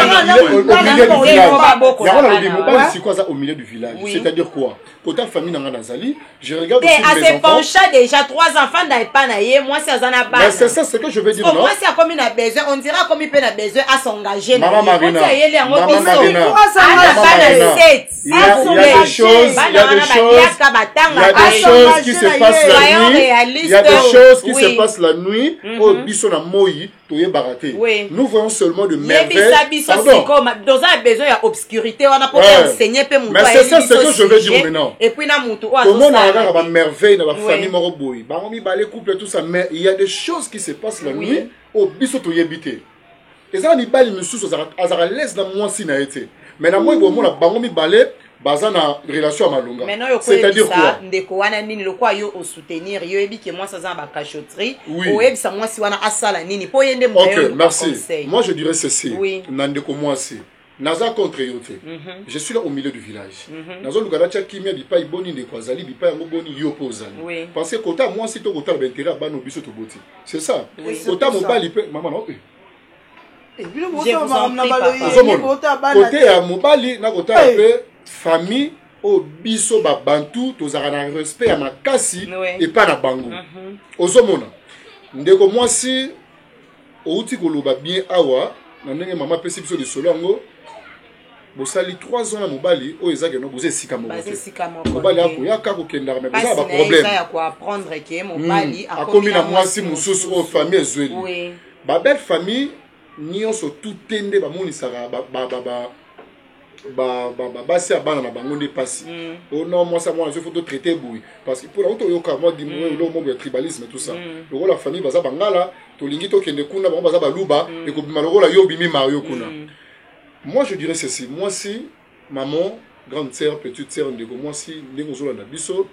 du village c'est quoi ça au milieu du village c'est-à-dire quoi pour ta famille na Nazali je regarde aussi les enfants pencha déjà 3 enfants dans pas na ye moi c'est azana bana mais c'est ça ce que je veux dire non moi c'est comme il a besoin on dira comme il peut a besoin à s'engager maman Marina il y a des choses qui se passent la nuit il y a des choses qui se passent la nuit au biso na moyi toye baraté nous voyons seulement de merveilles dans un besoin il y a obscurité on a pas enseigner pe mais c'est ça ce que je veux dire maintenant et puis na mutu comment on a ba merveille na ba famille moko boyi ba ngomi ba les couples tout ça mais il y a des choses qui se passent la nuit au biso toye bité et ça ni bali mususu azara laisse dans moi si na été mais na moi bo mona bango mi balé baza na relation à malunga c'est-à-dire quoi ndeko wana nini lokwa yo au soutenir yo ebi que moi ça za ba cachotterie o ebi ça moi si wana asala nini po yende mo OK merci moi je dirais ceci na ndeko moi si naza contre yote je suis là au milieu du village nazo lugala cha kimia bi pa iboni ndeko azali bi pa yango boni yo pozali parce que kota moi si to kota ba intérêt ba no biso to boti c'est ça kota mobali pe maman non côté ya mobali na kota pe famille au biso ba bantu tozaka na respect ya makasi et pas na bango ozomona ndeko mwasi outi koloba bien awa na ndenge mama pesi biso de solongo bosali 3 ans na mobali o ezake no boze sika mobali akoyaka kokendaka mais boza ba problème ya ko apprendre que mobali akomi na mwasi mususu o famille ezweli ba belle famille nyonso tutende bamonisaka basi ya bana na bango nde pasi oh non moi ça moi je faut traiter boui parce que pour auto yoka moi di mo mo tribalisme tout ça le la famille baza bangala to lingi to kende kuna bango baza baluba et ko bima lokola yo bimi mario kuna moi je dirais ceci moi si maman grande sœur petite sœur ndeko moi si ndeko zola na biso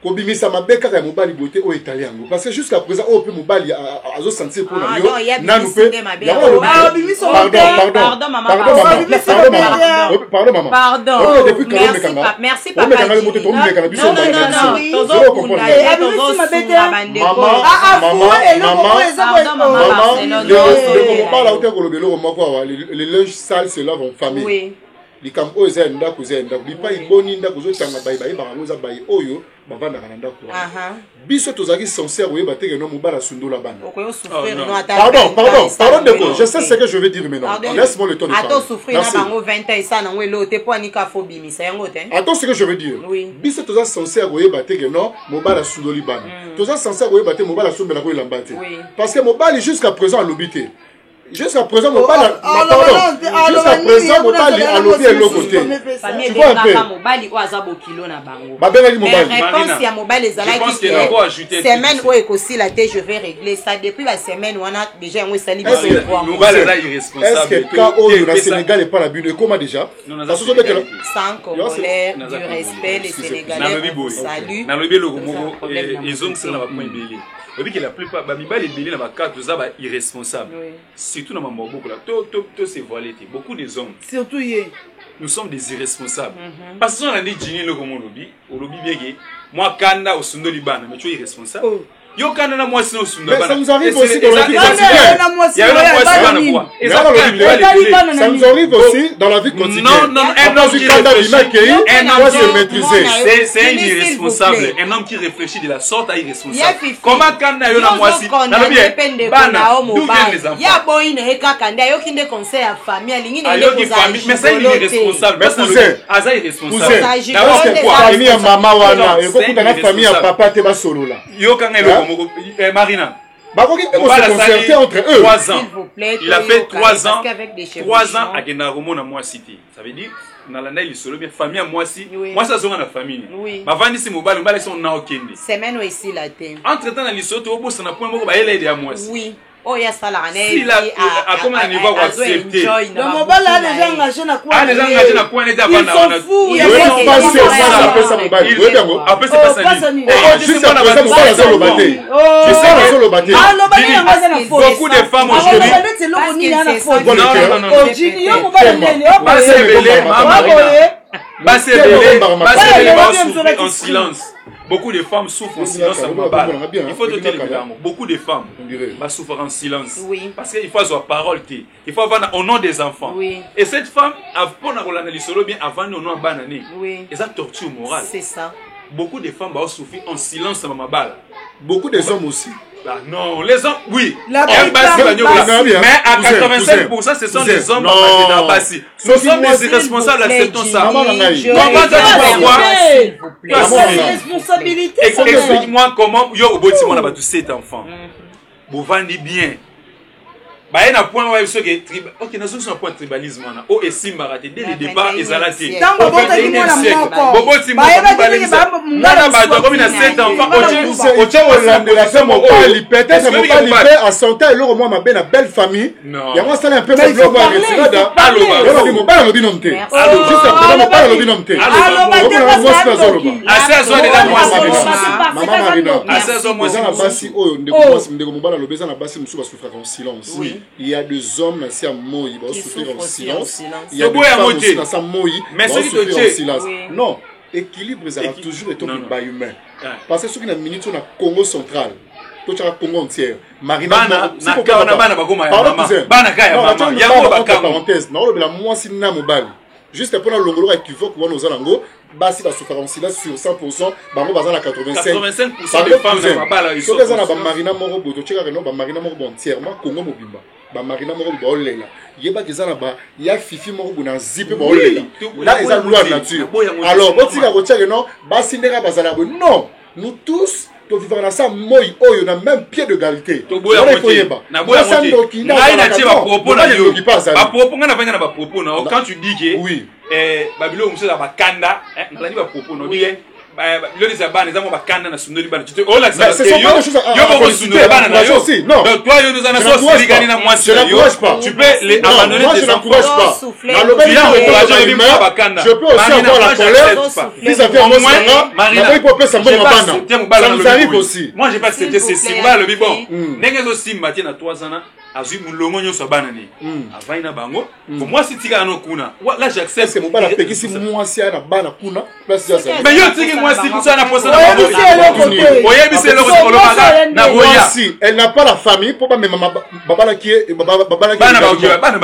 ko bimisa mabeka ya mobali boté au italien parce que jusqu'à présent au peu mobali azo sentir pour na yo na nous pe pardon maman pardon depuis merci papa les linges sales se lavent en famille likambo oyo eza ya ndako eza ya ndako bipa iboni ndako ozotanga bayi bango eza bayi oyo bavandaka na ndako biso tozalaki sincère oyeba te ke no mobali asundola bana pardon ndeko je sais ce que je vais dire maintenant laisse-moi le temps de parler attends ce que je veux dire biso toza sincère oyeba te ke no mobali asundoli bana toza sincère oyeba te mobali asombelaka elamba te parce que mobali jusqu'à présent alobi te Jusqu'à présent, mobali, jusqu'à présent, mobali a lobby à l'autre côté. Tu vois un peu. Mobali ou azabo kilo na bango. Babengaki mobali. Réponse ya mobali ezalaki que semaine où ekosi la tête je vais régler ça depuis la semaine où on a déjà un sali biso 3 mois. Est-ce que quand on est au Sénégal et pas la bune comment déjà? Sans Congolais, du respect les Sénégalais. Salut. Na lobi le gomo ils ont sur la point belé. Et que la plupart bamibali belé na ba carte za ba irresponsable. Surtout dans Mamboko là. To c'est voilé. Beaucoup des hommes. Surtout yé. Nous sommes des irresponsables. Parce que on a dit Jini le gomo lobby, au lobby bien moi kanda au sundo libana, mais tu es irresponsable. Yo kanda na moi sinon sundo libana. Mais ça nous arrive aussi dans la vie quotidienne. Il y a une moi et ça nous arrive aussi dans la vie quotidienne. Non, un homme qui doit se maîtriser. C'est un irresponsable. Un homme qui réfléchit de la sorte à irresponsable. Comment kanda yo na moi si na le bien. Bana, d'où viennent les enfants? Ya boy ne heka kanda yo kinde conseil à famille alingi ne le famille, mais ça il est irresponsable. Mais cousin, aza irresponsable. C'est quoi? Famille ya mama wana, yo kuta na famille ya papa te ba solo là. Yo kanga le Marina. Se entre eux. 3 ans. Il a fait 3 ans. 3 ans à Genaromo na moi cité. Ça veut dire dans la naïe solo bien famille à moi si. Moi ça zonga na famille. Ma vandi si mobile mbala son na okende. Semaine ou ici la thé. Entre temps na lisoto obo sana point moko ba ele aider à moi si. Oui. Oh ya sala na si la a comme un niveau accepté. Le mobile a déjà engagé na quoi? Ah déjà engagé na quoi n'était pas na. Il est pas sûr ça après ça mobile. Oui bien. Après c'est pas ça. Juste après ça mobile ça le batté. Je sais la solo batté. Ah le mobile a engagé na faux. Beaucoup de femmes aujourd'hui. Souffrent en silence. Beaucoup de femmes souffrent en silence. Il faut noter les termes. Beaucoup de femmes souffrent en silence. Parce qu'il faut avoir parole. Il faut avoir au nom des enfants. Et cette femme, avant au nom de banane, ils ont torture morale. C'est ça. Beaucoup de femmes souffrent en silence. Beaucoup des hommes aussi. Non, les hommes, oui. Mais à 85%, ce sont les hommes qui nous sommes des irresponsables, acceptons ça. Comment tu vas voir? Responsabilité. Explique-moi comment, yo, au bout de 6 mois, on a tous 7 enfants. Vous vendez bien. Bah, il y a un point où il y a ok, nous un point de tribalisme. Oh, et si maraté dès le départ, ils ont raté. Au 21e siècle. Bobo, si moi, comme il a 7 enfants, au tien de la femme, on parle, il peut être à santé, alors moi, ma belle famille. Non. Il y a moi, ça un peu de blog à Retirada. Allô, on mon père, le binomté. Allô, juste après, mon père, le binomté. Allô, assez à soi, déjà, moi, maman Marina. Assez à soi, moi, c'est basi, oh, de mon le besoin, la basi, nous souffrir en silence. Oui. Il y a des hommes qui sont morts, ils vont souffrir en silence. Il y a des femmes qui sont morts, ils vont souffrir en silence. Non, équilibre, ça a toujours été un bas humain. Parce que ce qui est minute sur le Congo central, tout le Congo entier, Marina, juste pour le longolo équivoque, nous allons basi va souffrir en silence sur 100%, bango bazana à 85% des femmes ne pas là, ils sont Marina moro boto tcheka reno ba Marina moro entièrement Congo mobimba. Ba Marina moro ba olela. Yeba kezana ba ya fifi moro buna zipe ba olela. Là ils ont loi nature. Alors botika ko tcheka non basi ndeka bazala bo non. Nous tous to vivre dans ça moi oyo na même pied d'égalité. To boya moté. Na boya moté. Na ina tcheba propos na yo. Ba propos ngana vanga na ba propos na quand tu dis que oui. Babylone muso ba kanda, na ba propos no bien. Le les abans, les amants bakanda na sundo libana. Tu te oh là ça. Yo bo sundo libana na yo. Non. Donc toi yo nous en associe ligani na moi je n'encourage pas. Tu peux les abandonner tes enfants. Je peux aussi avoir la colère. Vis-à-vis de moi, Marina, il peut pas s'en bana. Ça nous arrive aussi. Moi j'ai pas accepté ces simba le bibon. Nenga zo simba tina 3 ans. Azui mulongo nyo sabana ni. Avaina bango. Pour moi si tika no kuna. Là j'accepte que mon bana pekisi moi si ana bana kuna. Place ya ça. Mais yo tiki moi si pour ça na posa na bango. Oyebi c'est le kolomaka na boya. Si elle n'a pas la famille pour pas même babala qui est babala qui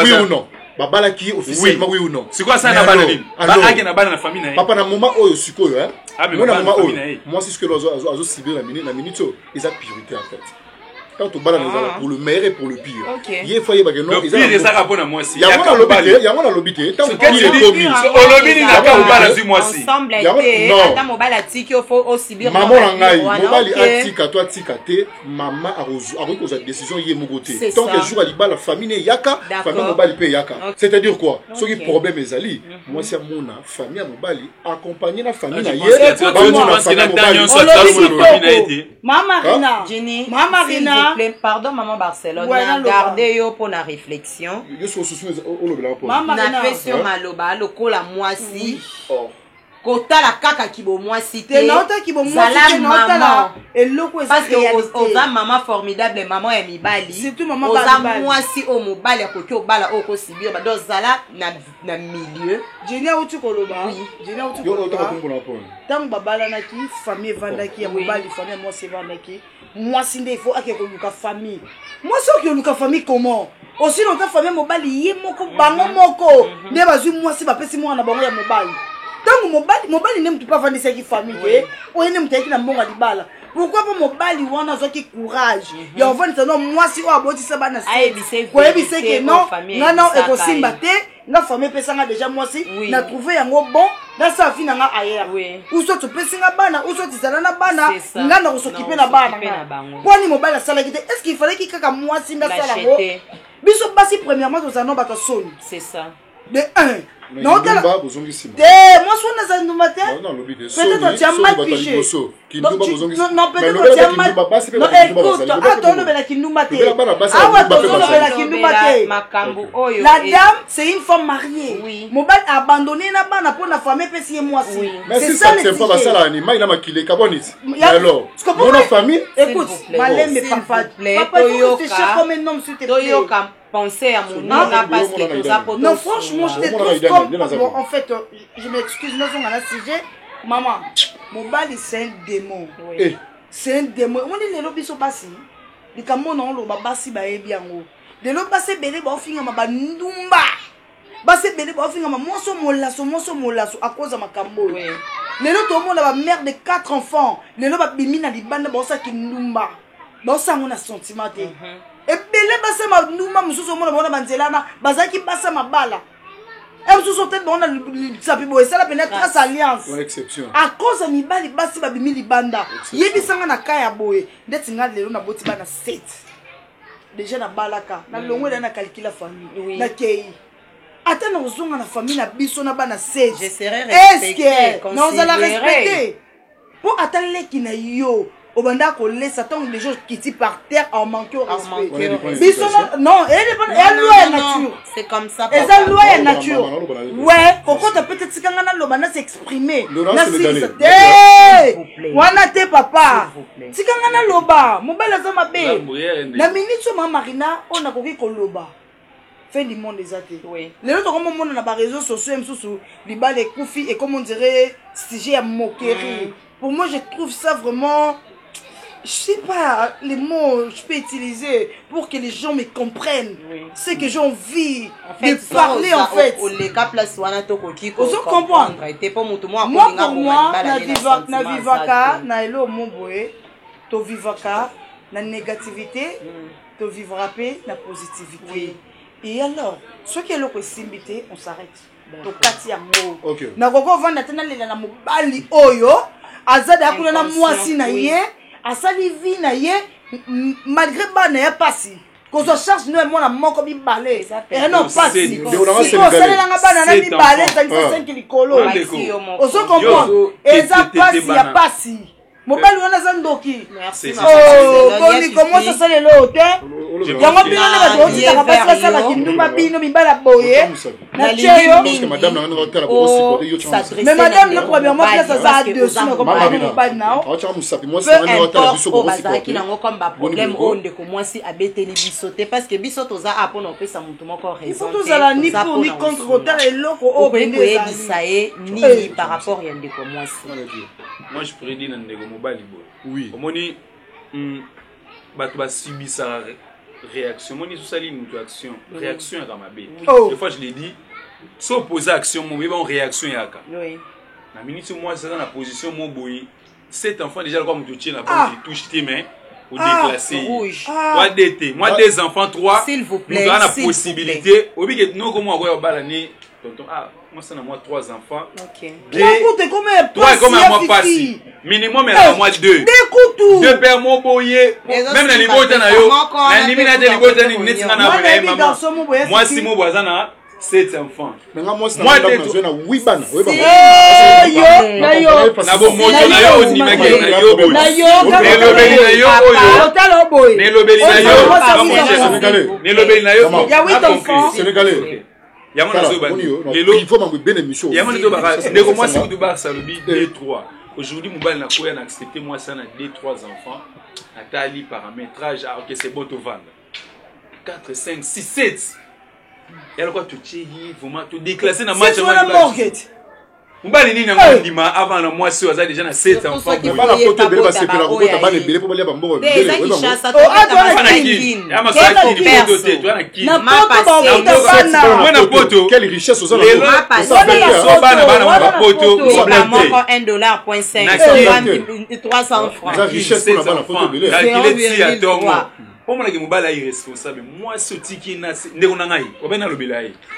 oui ou non. Babala qui officiellement oui ou non. C'est quoi ça na bana ni? Ba age na bana na famille na. Papa na moment oyo sikoyo hein. Moi na moment oyo. Moi c'est ce que azo cibler la minute ils a priorité en fait. Quand tu balles pour le meilleur et pour le pire. Il faut y avoir non. Le pire est ça rapport à moi aussi. Il y a un lobby. Tant que il est commis. Au lobby n'a pas au bal sur moi aussi. Ensemble été. Attends mobile atiki il faut aussi bien. Maman langai. Mobile atika toi tikate. Maman a reçu décision y est mon côté. Tant que jour à liba la famille ne yaka. Famille mobile paye yaka. C'est-à-dire quoi? Ce qui problème est ali. Moi c'est mon famille à mobile accompagner la famille na yé. Maman Rina. Jenny. Maman Rina. Pardon, maman Barcelone. Gardez yo pour la réflexion. Na question maloba, lokola mwasi. Kota la kaka kibo mwasi te. Nota kibo mwasi te nota la. Eloko eza réalité. Oza maman formidable, maman ya mibali. Surtout maman oza mwasi o mobali ya koki obala o ko sibir ba do zala na milieu. Jenia uti koloba. Jenia uti koloba. Tant babala na ki famille vandaki ya mobali famille mwasi vandaki. Mwasi nde il faut ake ko luka famille. Mwasi o ki luka famille comment? Aussi longtemps famille mobali ye moko bango moko. Nde bazui mwasi ba pesi mwana bango ya mobali. Tant mobali ne mtu pas vendre sa famille ke o ne mtu na mbonga libala. Pourquoi pas mobali wana zo ki courage. Ya vendre non mwasi o abotisa bana se. Ko ebise ke non non e ko simba te na famille pesa nga déjà mwasi na trouver yango bon na sa fi na nga ailleurs. Ou so to pesa nga bana ou so tizala na bana nga na ko s'occuper na bana. Kwani mobali sala kite est-ce qu'il fallait ki kaka mwasi na sala ngo. Biso basi premièrement to zanon ba to soni. C'est ça. De 1 non, moi, je suis dans un matin. Peut-être tu as mal pigé. Non, peut-être tu as mal. Non, écoute, attends, le Kindoumate. La dame, c'est une femme mariée. Mon bal a abandonné la banne pour la famille, puis moi aussi. C'est ça, c'est pas ça, l'animal, il a maquillé Cabonis. Alors, mon famille. Écoute, Malem, mais papa, tu cherches comme un homme sur tes pieds. Penser à mon nom parce que tout ça pour non franchement je te trouve comme bon, en fait je m'excuse nous sommes à un sujet maman mon bali c'est un démon c'est un démon on dit les lobbies sont passés les camions non le babasi ba bien haut les lobbies passés belé ba finga ma ba ndumba basi belé ba finga ma moso molaso à cause de ma cambo les autres tout le monde a mère de 4 enfants les lobbies bimi na libanda ba ça qui ndumba ba ça mon sentiment et belé basa ma ndumba mususu mona bona banzelana bazaki basa mabala et mususu peut-être bona sapi boy ça la peut-être grâce alliance exception à cause de mibali basi ba bimi libanda yebisanga na kaya boy ndeti nga lelo na boti bana 7 déjà na balaka na longo na calcula famille na kei ata na uzunga na famille na biso na bana 7 je serai respecté non on la respecter pour attendre qui na yo au banda ko laisse attendre les gens qui sont par terre en manquant au respect biso non elle loi nature c'est comme ça et ça loi nature ouais pourquoi tu peut-être sikanga na lobana s'exprimer na si wana te papa sikanga na loba mobile za mabe na minute ma marina on a koki ko loba fin du monde des athées les autres comme on a na réseaux sociaux même sous libal et koufi et comme on dirait sujet à moquerie pour moi je trouve ça vraiment je sais pas les mots je peux utiliser pour que les gens me comprennent ce que j'ai envie de parler en fait vous comprendre moi pour moi na vivaka na elo momboe to vivaka na négativité to vivra paix na positivité et alors ce qui est le possibilité on s'arrête to kati ya mo na koko vanda tena lela na mobali oyo azada akuna na mwasi na ye asali vie na ye malgré bana ya pasi ko so charge no mona moko bi balé et non pasi ko sala nga bana na bi balé ça 5 likolo o so comprendre eza pasi ya pasi mobali wana za ndoki boni comment ça sale lo te yango bino na bato otaka pasi sala kindumba bino bibala boye na cheyo mais madame le premièrement place ça dessus na comprendre mobali nao problème onde ko mwasi abeteli bisote parce que bisoto za apona opesa mutu moko raison il faut tous ala ni pour ni contre retard et loko o bende bisaye ni par rapport ya ndeko mwasi moi je prédis na ndeko mobali boy oui omoni bato basibisa réaction moni sosali mutu action réaction ya kamabe des fois je l'ai dit so poser action mo ba réaction yaka na minute moi ça dans la position mo boy cet enfant déjà comme mutu tient la porte il touche tes mains ou déclassé. Rouge. 3 DT. Moi, 2 enfants, 3. S'il vous plaît. Nous avons la s'il vous possibilité. Obi que nous, comment on va avoir l'année. Moi, c'est moi 3 enfants. Ok. 3 comme à moi passé. Minimum, mais à moi 2. 2 pères, mon boyer. Même dans les bottes, moi, si mon voisin a 7 enfants. Moi, 8 bannes. Aujourd'hui, Mobile n'a pas accepté moi ça, 2-3 enfants. Nathalie, paramétrage, ok, c'est bon, tu vends. 4, 5, 6, 7. Et alors quoi, tu t'es vraiment, tu déclassé dans le match. Mobile n'est pas ndima avant le mois sur déjà na 7 enfants. Pas la photo de la c'est que la robot a pas les bélés pour aller à Bambo. Quelle richesse aux autres.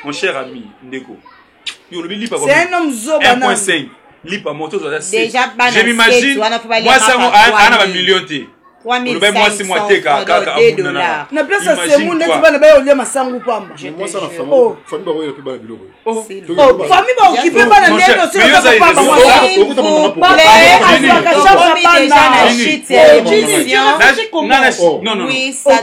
Mon cher ami Ndeko. C'est un homme zoba. 1.5. Lipa moto je m'imagine moi ça on a million t 3500 $. Na place c'est mon net ba na ba olia masangu pamba. Moi ça la famille ba oyo pe ba biloko. Famille ba occupé ba na ndeno sur ba pamba. Non. Oui, ça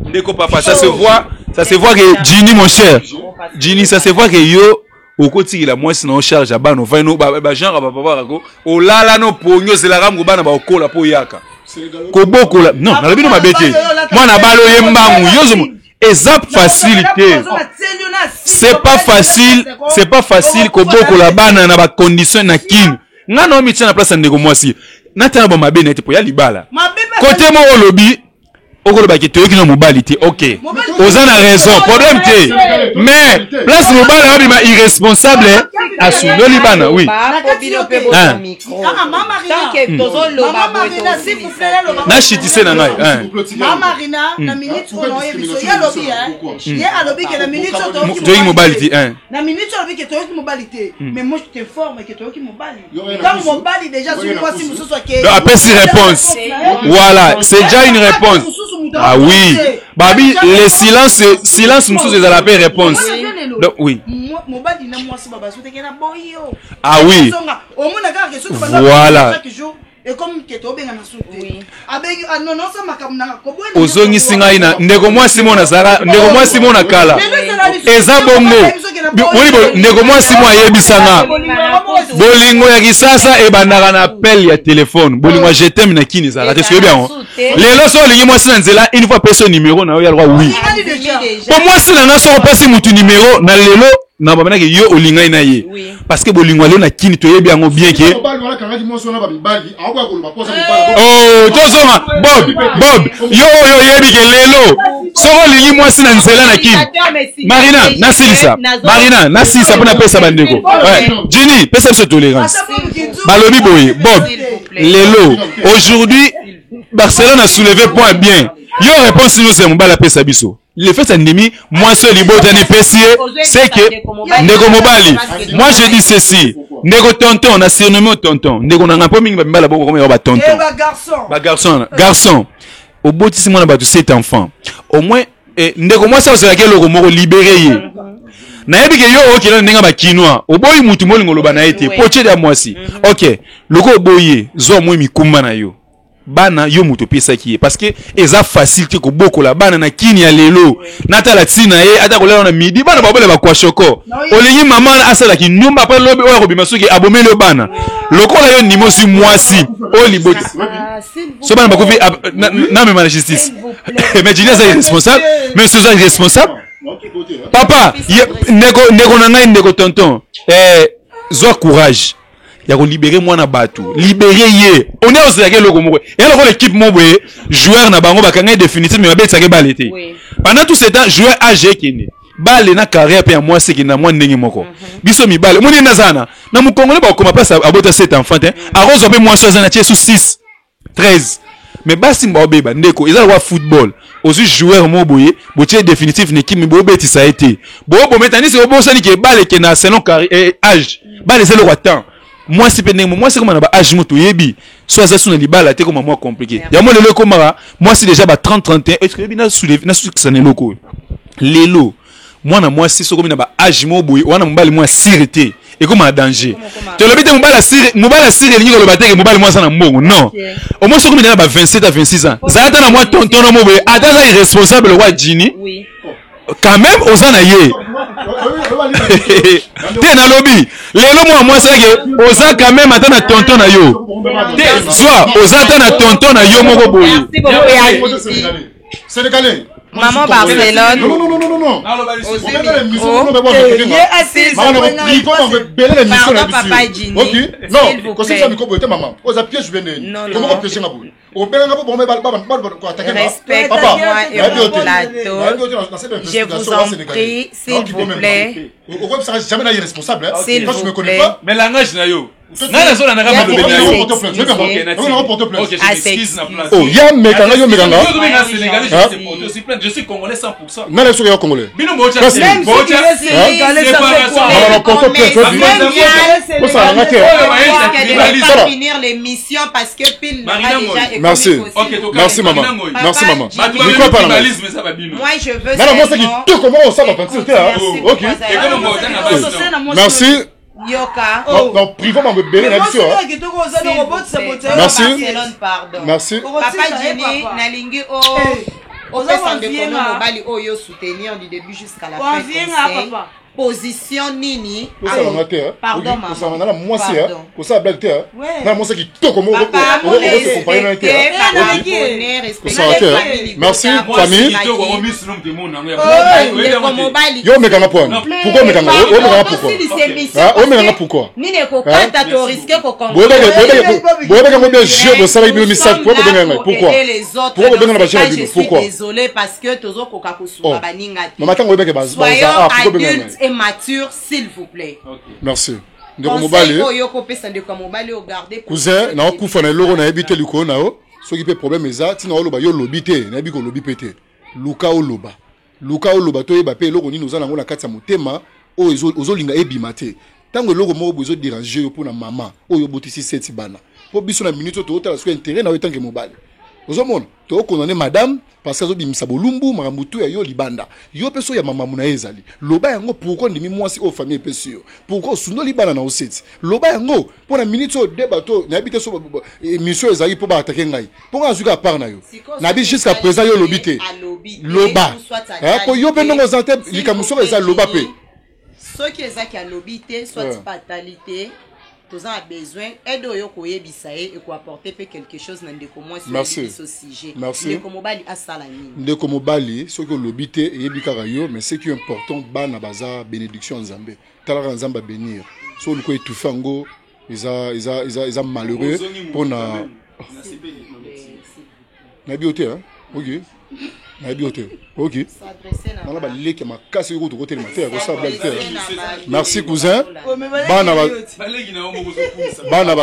Ndeko papa, ça se voit que Ginny mon cher. Ginny ça se voit que yo au côté la moi sinon charge à bano va no ba genre papa rako o lala no ponyo c'est la ramgo bana ba okola po yaka koboko la non na lobi no mabete moi na balo yembangu yozo ezap facilité c'est pas facile koboko la bana na ba condition na kin nga no mi tia na place ndeko mwasi na tana ba mabe na te po ya libala côté mo olobi okoloba ke toyoki na mobali te ok oza na raison problème te mais place mobali abima irresponsable asundoli bana oui na chitise na ngai toyoki mobali te na minute alobi ke toyoki mobali te mais moi je t'informe ke toyoki mobali quand mobali déjà sur moi si mususu ke apesi réponse voilà c'est déjà une réponse. Ah oui, Babi, le silence nous sommes la paix réponse. Donc oui. Ah oui. Voilà. Et comme que tu as sauté. Avec non ça m'a comme na ko boye. Ozongi singa ina ndeko moi Simon Azara, ndeko moi Simon Akala. Eza bongo. Oui ndeko moi Simon ayebisanga. Bolingo ya kisasa e bandaka na appel ya téléphone. Bolingo je t'aime na kini za raté bien. Lelo so lingi moi sina nzela une fois personne numéro na yo ya droit oui. Pour moi sina na so pesi mutu numéro na lelo na ba benaki yo olinga ina ye parce que bolingo lelo na kini to yebi yango bien ke oh tozonga Bob yo yebi ke lelo so olingi mwasi na nzela na kini Marina nasilisa pona pesa bandeko Ginny pesa biso tolérance balobi boye Bob lelo aujourd'hui Barcelone a soulevé point bien yo réponse nous c'est mobala pesa biso. Le fait c'est ndimi moi seul libotani pesier c'est que ndeko mobali moi je dis ceci ndeko tonton on a surnommé tonton ndeko nanga po mingi ba boko comme ba tonton ba garçon au botisi moi na ba 7 enfants au moins ndeko moi ça c'est laquelle le moko libéré ye na yebi ke yo okela ndenga ba kinwa oboyi mutu molingo loba na ete poche da mwasi OK loko boye zo moi mikumba na yo bana yo muto pesa ki parce que eza facile que boko la bana na kini ya lelo nata la tina ye ata kolela na midi bana babole ba kwa shoko olingi mama asala ki nyumba pa lobe oya kobima soki abomelo bana lokola yo nimosi mwasi o libote so bana bakofi na même la justice mais Ginny est responsable mais c'est ça responsable papa ndeko na ngai ndeko tonton zo courage ya ko libérer moi na bato libérer ye on est aussi avec le Congo et alors l'équipe mo boye joueur na bango bakanga définitif mais ba tsake balete pendant tout ce temps joueur âgé kene bale na carrière pe moi c'est que na moi ndenge moko biso mi bale moni nazana na mu congolais ba ko ma place abota 7 enfants a rose pe moi 60 na tiesu 6 13 mais basi mbobeba ndeko ils ont football aussi joueur mo boye botie définitif n'équipe mais bobe ti ça a été bobo maintenant c'est bobo sani ke balle ke na selon âge balle c'est le roi temps moi c'est pendant moi c'est comme na ba âge moto yebi soit ça sous na libala te comme moi compliqué ya moi le komara moi c'est déjà ba 30 31 est-ce que na soulever na sous ça ne loko lelo moi c'est so comme na ba âge mo boye wana mbali moi sirete et comme un danger tu le bite mobala sire ni ko le bateke mobala moi ça na mbongo non au moins so comme na ba 27 à 26 ans ça na moi tonton mo boye ada ça irresponsable wa Jini oui quand même aux anaye te na lobby lelo moi c'est que oza quand même atana tonton na yo soit oza atana tonton na yo moko boye Sénégalais. Maman Barcelone. Non. Pardon, papa Jini. Non, quand c'est ça, micro, maman. Aux pièges, je venais. Comment on peut pêcher ma boule? Au père, on va respecte-moi et mon plateau. Je vous en prie, s'il vous plaît. Au web, ça reste jamais irresponsable. S'il Quand je me vous connais plaît. pas. mais langage na yo Oh, y'a mekanga yo mekanga. Je suis congolais 100%. Non, les sourires congolais. Finir l'émission parce que pile merci. Merci maman. Merci maman. Moi je veux merci. Yoka. Non, privé m'a belé na biso. Merci. Merci. Papa Jini nalingi mobali oyo soutenir du début jusqu'à la fin. Position nini? Pardon maman. Ça va moi c'est pour ça blague terre. Non, moi c'est qui tout comme merci famille. Yo mekanga point. Pourquoi mekanga? O mekanga pourquoi? Nini ko kata to risquer ko kongo. Pourquoi? Pourquoi? Désolé parce que tozo ko kakusuba baninga. Maman tango beke base. Et mature, s'il vous plaît. Merci. Cousin, na okufa na loro na ebite liko na o. So ki pe problème eza, ti na oloba yo lobité, na ebi ko lobi pété. Luka oloba. Luka oloba to yeba pe loko ni nozana ngona kati ya motema o ozolinga ebima te. Tango loko mo bozo déranger yo pour na maman. Oyo botisi seti bana. Po biso na minute to otala so intérêt na yo tanke mobali. Ozomona to condamner madame parce que azobimisa bolumbu makambutu ya yo libanda yo peso ya mama muna ezali loba yango pourquoi ndimi mwasi o famille peso pourquoi sundo libana na oseti loba yango pona minute o débato na habite so mission ezali po ba attaquer ngai po azuka part na yo na bi jusqu'à présent yo lobité loba ko yo pe ndongo zante likamuso ezali loba pe ceux qui ezaki a lobité soit fatalité. Tous a besoin aide oyo koyebisa et ko apporter quelque chose na ndeko moi sur ce sujet. Ndeko mobali asala nini? Ndeko mobali ce que lobité et yebika yo mais ce qui est important bana baza bénédiction nzambe. Tala nzamba bénir. So le ko etufango isa malheureux pour na bioté hein. OK. Na bioté. OK. On a ba leki makasi ko to côté le matin ko ça blague. Merci cousin. Bana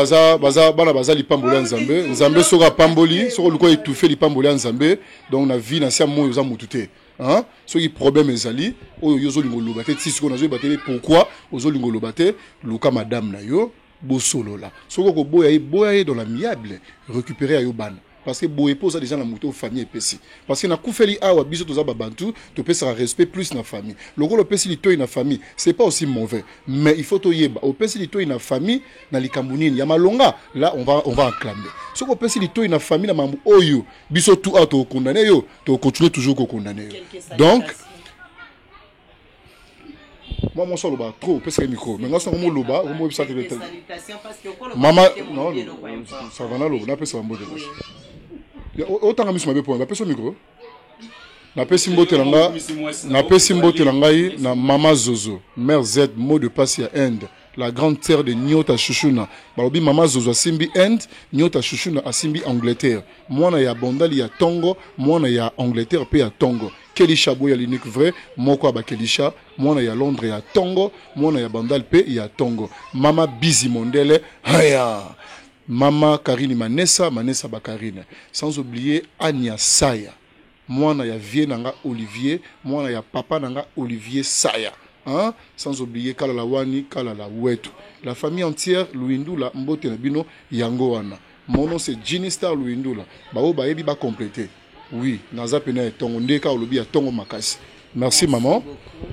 baza lipambola nzambe. Nzambe soka pamboli, soko luko étouffé lipambola nzambe. Donc na vie na sia moyo za mutute. Hein? Ce qui problème ezali, oyo yozo lingolo baté ti siko na zo baté pourquoi ozo lingolo baté luka madame na yo bo solo là. Soko ko boya dans l'amiable, récupérer ayo bana. Parce que boye pose déjà la moto famille epesi parce que na kufeli awa biso toza babantu to pesa respect plus na famille le rôle pesi lito na famille c'est pas aussi mauvais mais il faut to yeba au pesi lito na famille na likambunini ya malonga là on va acclamer ce ko pesi lito na famille na mambu oyo biso tout auto condamner yo to continuer toujours ko condamner donc moi mon solo ba trop parce que micro mais moi ça mon loba on mo salutations parce que maman non ça va na lo na pesa mbote autant que je me pose micro na pesi mbote na ngai na mama Zozo mère Z mot de passe ya Inde la grande terre de Nyota Chuchuna balobi mama Zozo asimbi Inde Nyota Chuchuna asimbi Angleterre mwana ya bondali ya Tongo mwana ya Angleterre pe ya Tongo Kelisha boya l'unique vrai moko ba Kelisha mwana ya Londres ya Tongo mwana ya bandal pe ya Tongo mama Bizi Mondele haya Mama Karine Manessa, Manessa Bakarine. Sans oublier Anya Saya. Mwana ya vie nanga Olivier, mwana ya papa nanga Olivier Saya. Hein? Sans oublier Kalala Wani, Kalala Wetu. La famille entière, Louindula, Mbote Nabino, Yangoana. Mon nom c'est Ginny Star Louindula. Bao Baebi ba compléter. Oui, Naza Pena et Tongo Ndeka Olobi à Tongo Makasi. Merci maman.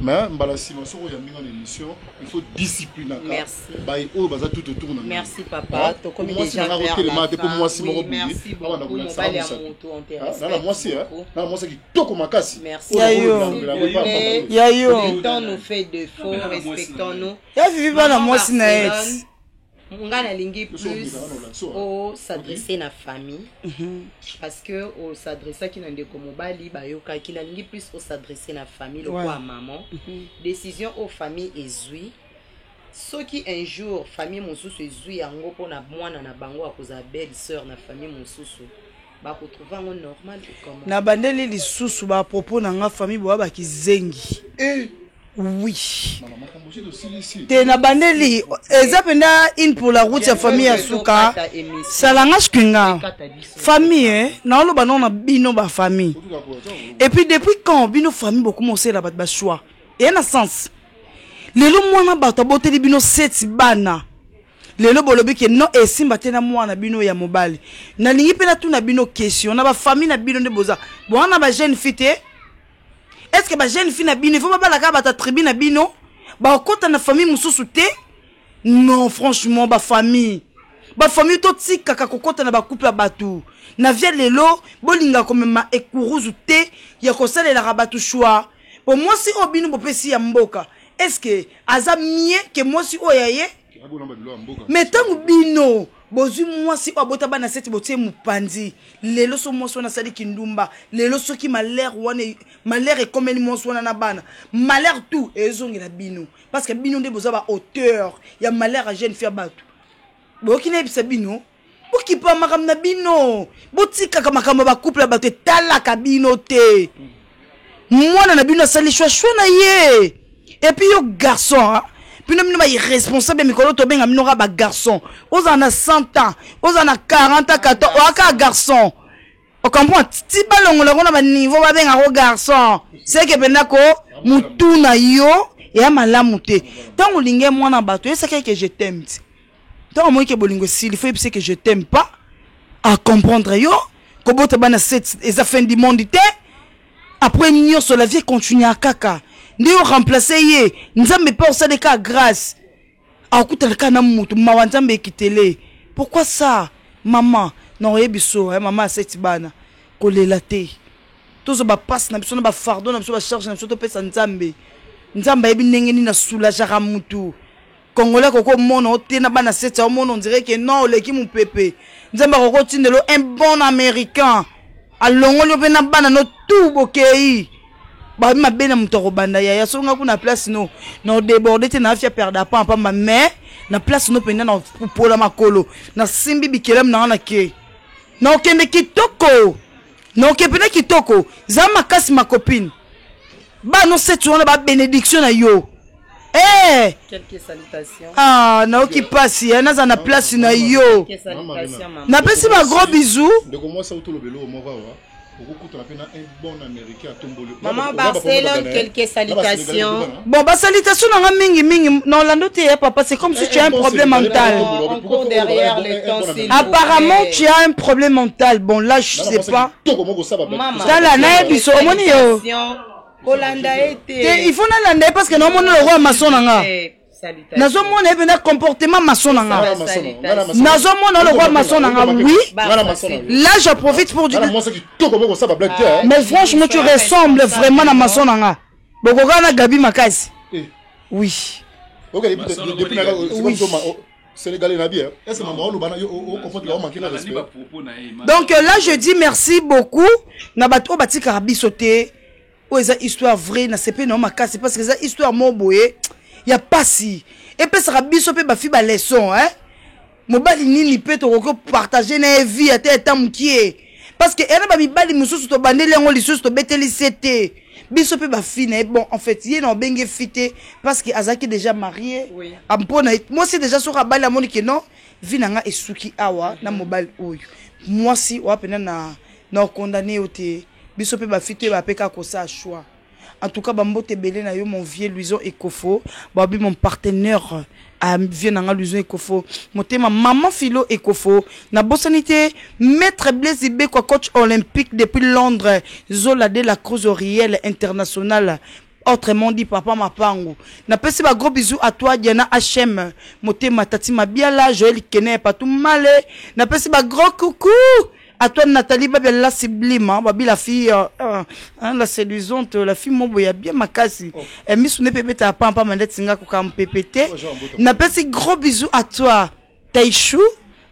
Mais Mbalasi Maso il y a mis dans l'émission, il faut discipliner. Merci. Tout autour. Merci papa. Pour moi si on a roté le mat pour moi si mon merci beaucoup. Mon bal est à mon tour intéressant. Non moi si hein. Non moi c'est qui Toko Makasi. Merci. Yayo. Le temps nous fait défaut, respectons-nous. Ya vivi bana moi si naet. Ngana lingi plus au s'adresser na famille parce que au s'adresser qui n'ende comme bali bayoka qui lingi plus au s'adresser na famille le quoi maman décision aux familles ezui ce qui un jour famille monsusu ezui yango pona mwana na bango akoza belle sœur na famille monsusu ba retrouver en normal comment na bandeli lisusu ba propos na nga famille bo ba kizengi oui. Te na bandeli eza penda in pour la route ya famille ya suka salanga skinga famille na lo banon na bino ba famille et puis depuis quand bino famille beaucoup commencé la ba choix et na sens lelo mwana bato boteli bino seti bana lelo bolobi ke non esimba tena mwana bino ya mobali na lingi pena tu na bino question na ba famille na bino nde boza bona ba jeune fille. Est-ce que ma jeune fille n'a bino, il faut pas la garder à tribu n'a bino, bah quand on a famille moussouté, non franchement bah famille toxique kaka kokota na ba couple batu, na via lelo bolinga comme ma ekuruzuté, ya kosala la rabatu choix. Pour moi si obino bopesi ya mboka, est-ce que aza mieux que moi si oyaye? Mais tant bino bozu moi si abota bana seti botie mupandi lelo so mo sona sali kindumba lelo so ki malheur wane malheur et comme mo sona na bana malheur tout ezongi na bino parce que bino nde boza ba auteur ya malheur a jeune fille batu boki na bisa bino boki pa makam na bino botika kama kama ba couple batu tala ka bino te mwana na bino sali choix na ye et puis yo garçon hein? Puis nous sommes irresponsables, mais quand on a un garçon, on a 100 ans, on a 40 ans, 14 ans, on a un garçon. On comprend, si on a un niveau, on a un garçon. C'est que Benako, Moutouna yo, et à Malamouté. Tant que l'ingé moi en bateau, c'est que je t'aime. Tant que bolingo si, il faut que je t'aime pas, à comprendre yo, que bon te bana cette, et ça fin du monde, après, nous sur la vie continue à caca. Nous remplacer ye nzambe pas ça de cas grâce akuta le kana mutu mawanzambe kitele pourquoi ça maman non yebiso maman cette bana kolela te tozo ba passe na biso na ba fardeau na biso ba charge na biso to pesa nzambe nzambe yebi ndenge na soulager mutu congolais koko mono te na bana cette mono on dirait que non le ki mu pepe nzambe koko tindelo un bon américain alongolo pe na bana no tout bokei ba ma bena mutoro banda ya so nga kuna place no déborder te na afia perdre pas ma mais na place no penda na pola makolo na simbi bikelem na ke na okende kitoko na okepena kitoko za makasi ma copine ba no setu na ba bénédiction na yo quelques salutations na oki pasi na za na place na yo quelques salutations maman na pesi ba gros bisous de comment ça autour le vélo au mova un bon américain à maman Barcelone, quelques salutations. Bon, bah salutations dans mingi non l'ando t'es papa, c'est comme si tu as un problème mental. On court derrière le temps. Apparemment tu as un problème mental. Bon là je sais pas. Maman. Dans la naïve du somoni yo. Olanda était. Il faut na landa parce que non mon le roi maçon nga. Nazo mona ebena comportement maçon nga. Nazo mona le roi maçon nga oui. Là je profite pour dire. Mais franchement tu ressembles vraiment à maçon nga. Bokoka na Gabi Makasi. Oui. OK, depuis Sénégalais na bien. Est-ce que maman on confond la manquer le respect. Donc là je dis merci beaucoup na bato batika bisoté. O eza histoire vraie na sepe na Makasi parce que eza histoire mo boye. Il y a pas si et puis ça rabiso pe ba fi ba leçon hein mobali nini pe to ko partager na vie à tête mukie parce que ena ba mibali mususu to bandeli ngo lisusu to beteli c'était biso pe ba fi na bon en fait il est non bengue fité parce que Azaki déjà marié oui ampona moi c'est déjà sur abali amoni que non vinanga esuki awa na mobile oyo mwasi wapena na condamné ote biso pe ba fite ba peka ko sa choix. En tout cas bambote belé na yo mon vieux Louison Ekofo, babi mon partenaire à Vienanga Louison Ekofo, motema maman Philo Ekofo, na bosanité maître Blaise Ibeko coach olympique depuis Londres, Zola de la Cruz Oriel internationale. Autrement dit, papa Mapango. Na pesi ba gros bisous à toi, Diana HM. Motema Tati Mabiala, Joël Kene, pas tout malé. Na pesi ba gros coucou à toi, Nathalie Babel, la sublime, babi la fille, la séduisante, la fille Moboya, bien ma casse. Et mis ne pépé ta pampa manette singa kokam pépété. Na pesi gros bisous à toi, Taïchou,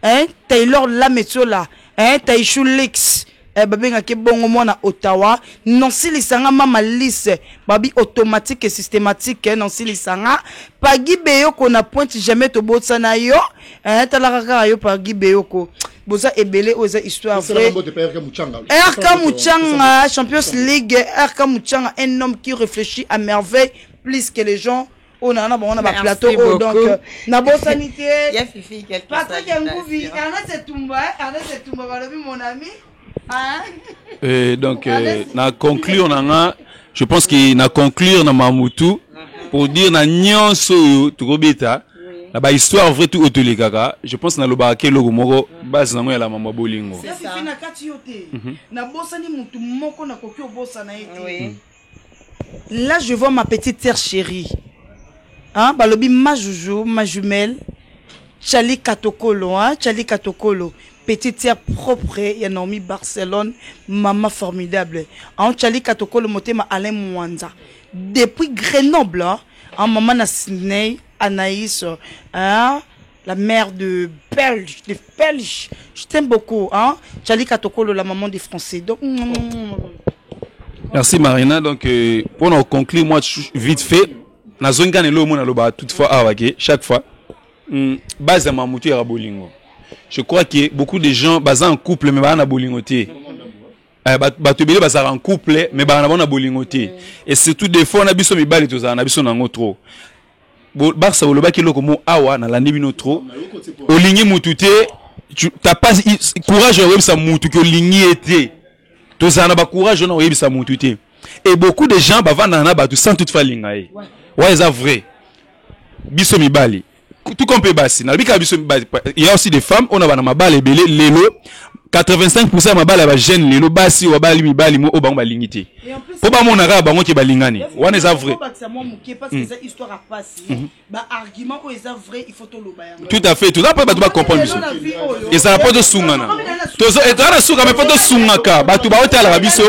hein, Taylor Lametiola, hein, Taïchou Lex. Babi ngake bongo mwana Ottawa non si lisanga mama lisse babi automatique et systématique non si lisanga pagi beyoko na pointe jamais to botsana yo talaka yo pagi beyoko boza ebele oza histoire vraie RK Muchanga Champions League RK Muchanga un homme qui réfléchit à merveille plus que les gens on a un plateau donc na bonne sanité ya fifi quelque Patrick Ngouvi Ernest Tumba balobi mon ami. Donc, na conclure je pense qu'il na conclure na Mamoutou pour dire na nyonso tukobeta na ba histoire vrai tout otolikaka je pense na loba ke logo moko base na la mama bolingo ça fifi na kati yote na bosani mutu moko na koki obosa na été. Là je vois ma petite sœur chérie balobi ma joujou ma jumelle Chali Katokolo Chali Katokolo petite sœur propre, il y a Naomi Barcelone, maman formidable. En Chali Katokolo motema Alain Mwanza. Depuis Grenoble, en maman na Sydney, Anaïs, la mère de Belge, je t'aime beaucoup, Chali Katokolo, la maman des Français. Donc, merci Marina. Donc, pour nous conclure, moi, vite fait, na zonga nelo mona loba toutefois chaque fois, base à Mamoutou et Rabolingo. Je crois que beaucoup de gens basés en couple mais pas en bolingoté. Batubele basés en couple mais pas en bolingoté. Et surtout des fois on a biso mibali tous on a biso nango trop. Barça oloba ki loko mo awa na landi bino trop. Olingi mutute tu t'as pas courage de sa mutu que olingi était. Tous on a ba courage on a sa mutute. Et beaucoup de gens bavanda na ba tout sans toute falinga e. Ouais c'est vrai. Biso mibali. Tout comme Pébassi, il y a aussi des femmes, on a ma balle et belé, lélo, 85% de ma balle à jeune, lélo, bassi, ou bali, mi bali, mo, oba, ma lignité. Pour pas mon arabe, on qui balingani. On est vrai. Tout à fait, tout à fait, tu vas comprendre. Et ça n'a pas de sungana. Tu as sunga, mais pas de sungaka. Tu vas au rabiso.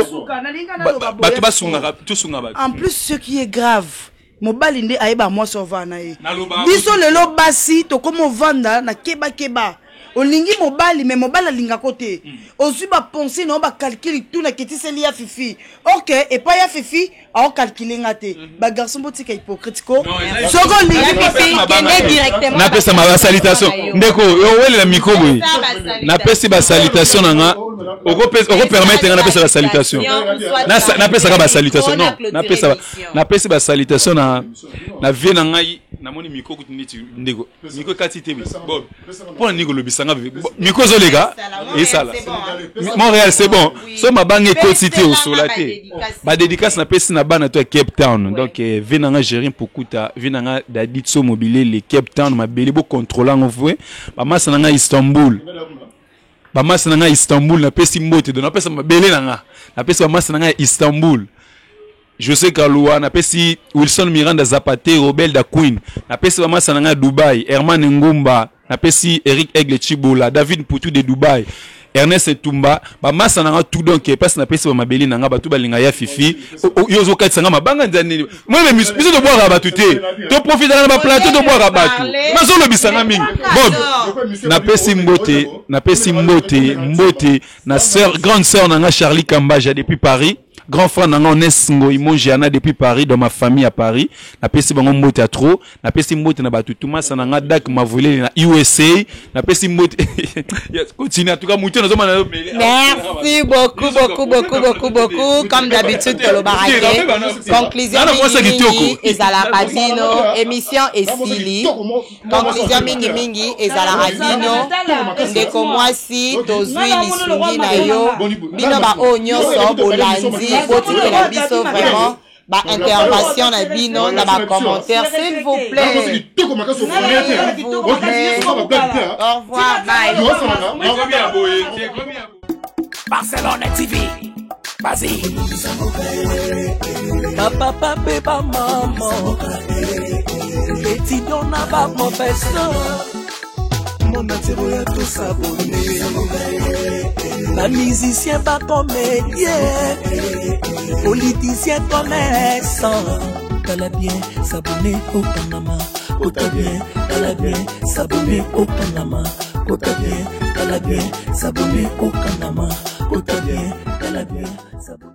Tu vas sunga, tout sunga. En plus, ce qui est grave. Mobali nde aiba moi sovana e biso lelo basi to komo vanda na keba olingi mobali mais mobali linga côté ozu ba penser no ba calculer tout na ketiseli ya fifi OK et pas ya fifi a calculer ngate ba garçon botika hypocritico soko lingi fifi kende directement na pesa ma salutation ndeko yo wele na micro boy na pesa ba salutation nga oko permettre na pesa la salutation na pesa ka ba salutation non na pesa ba salutation na vie na ngai na moni micro kutiniti ndeko micro kati tebe bon pour niko lobisanga micro zo les gars et ça là Montréal c'est bon so ma bangue quotité au solaté ba dédicace na pesa na bana to Cape Town donc venanga gérer pour kuta venanga d'aditso mobile les Cape Town ma belebo contrôlant on voit ba massa na Istanbul ba massa na Istanbul na pesi mbote donc na pesa ma belé na pesa ba massa na Istanbul. Je sais qu'Aloua n'a pas si Wilson Miranda Zapate, Robel da Queen, n'a pas si Mama Sananga Dubaï, Herman Ngumba, n'a pas si Eric Aigle Chibola, David Poutou de Dubaï, Ernest Tumba, Mama Sananga tout donc, parce n'a pas si Mama Beli Nanga Batu Balingaya Fifi, Yozo Katsanga Mabanga Dani. Moi, mais bisous de boire à Batouté, tu profites dans ma plateau de boire à Batou. Mais on le bisanga ming. Bob, n'a pas si Mbote, n'a pas si Mbote, na sœur, grande sœur Nanga Charlie Kambaja depuis Paris. grand frère nanga Onesngo Imonjiana depuis Paris, dans ma famille à Paris. Na pesi bango mbote à trop. Na pesi mbote na batu Thomas nanga dak ma volé na USA. Na pesi mbote. Continue en tout cas mouton na zoma. Merci beaucoup. Comme d'habitude que le baraquet. Conclusion mingi ezala rabino. Émission et Sili. Conclusion mingi ezala rabino. Ndeko mwasi tozui lisungi na yo. Bino ba o nyonso bolandi botikela biso vraiment. Ba intervention na bino na ba commentaire s'il vous plaît. Au revoir, bye. Barcelone TV. Vas-y. Papa, papa, maman. Étudiant n'a pas professeur. Mon atiro ya tous abonnés. La musicien pas comédien. Politicien commerçant. T'as bien s'abonner au Panama. T'as bien s'abonner au Panama. T'as bien s'abonner au Panama. T'as bien s'abonner.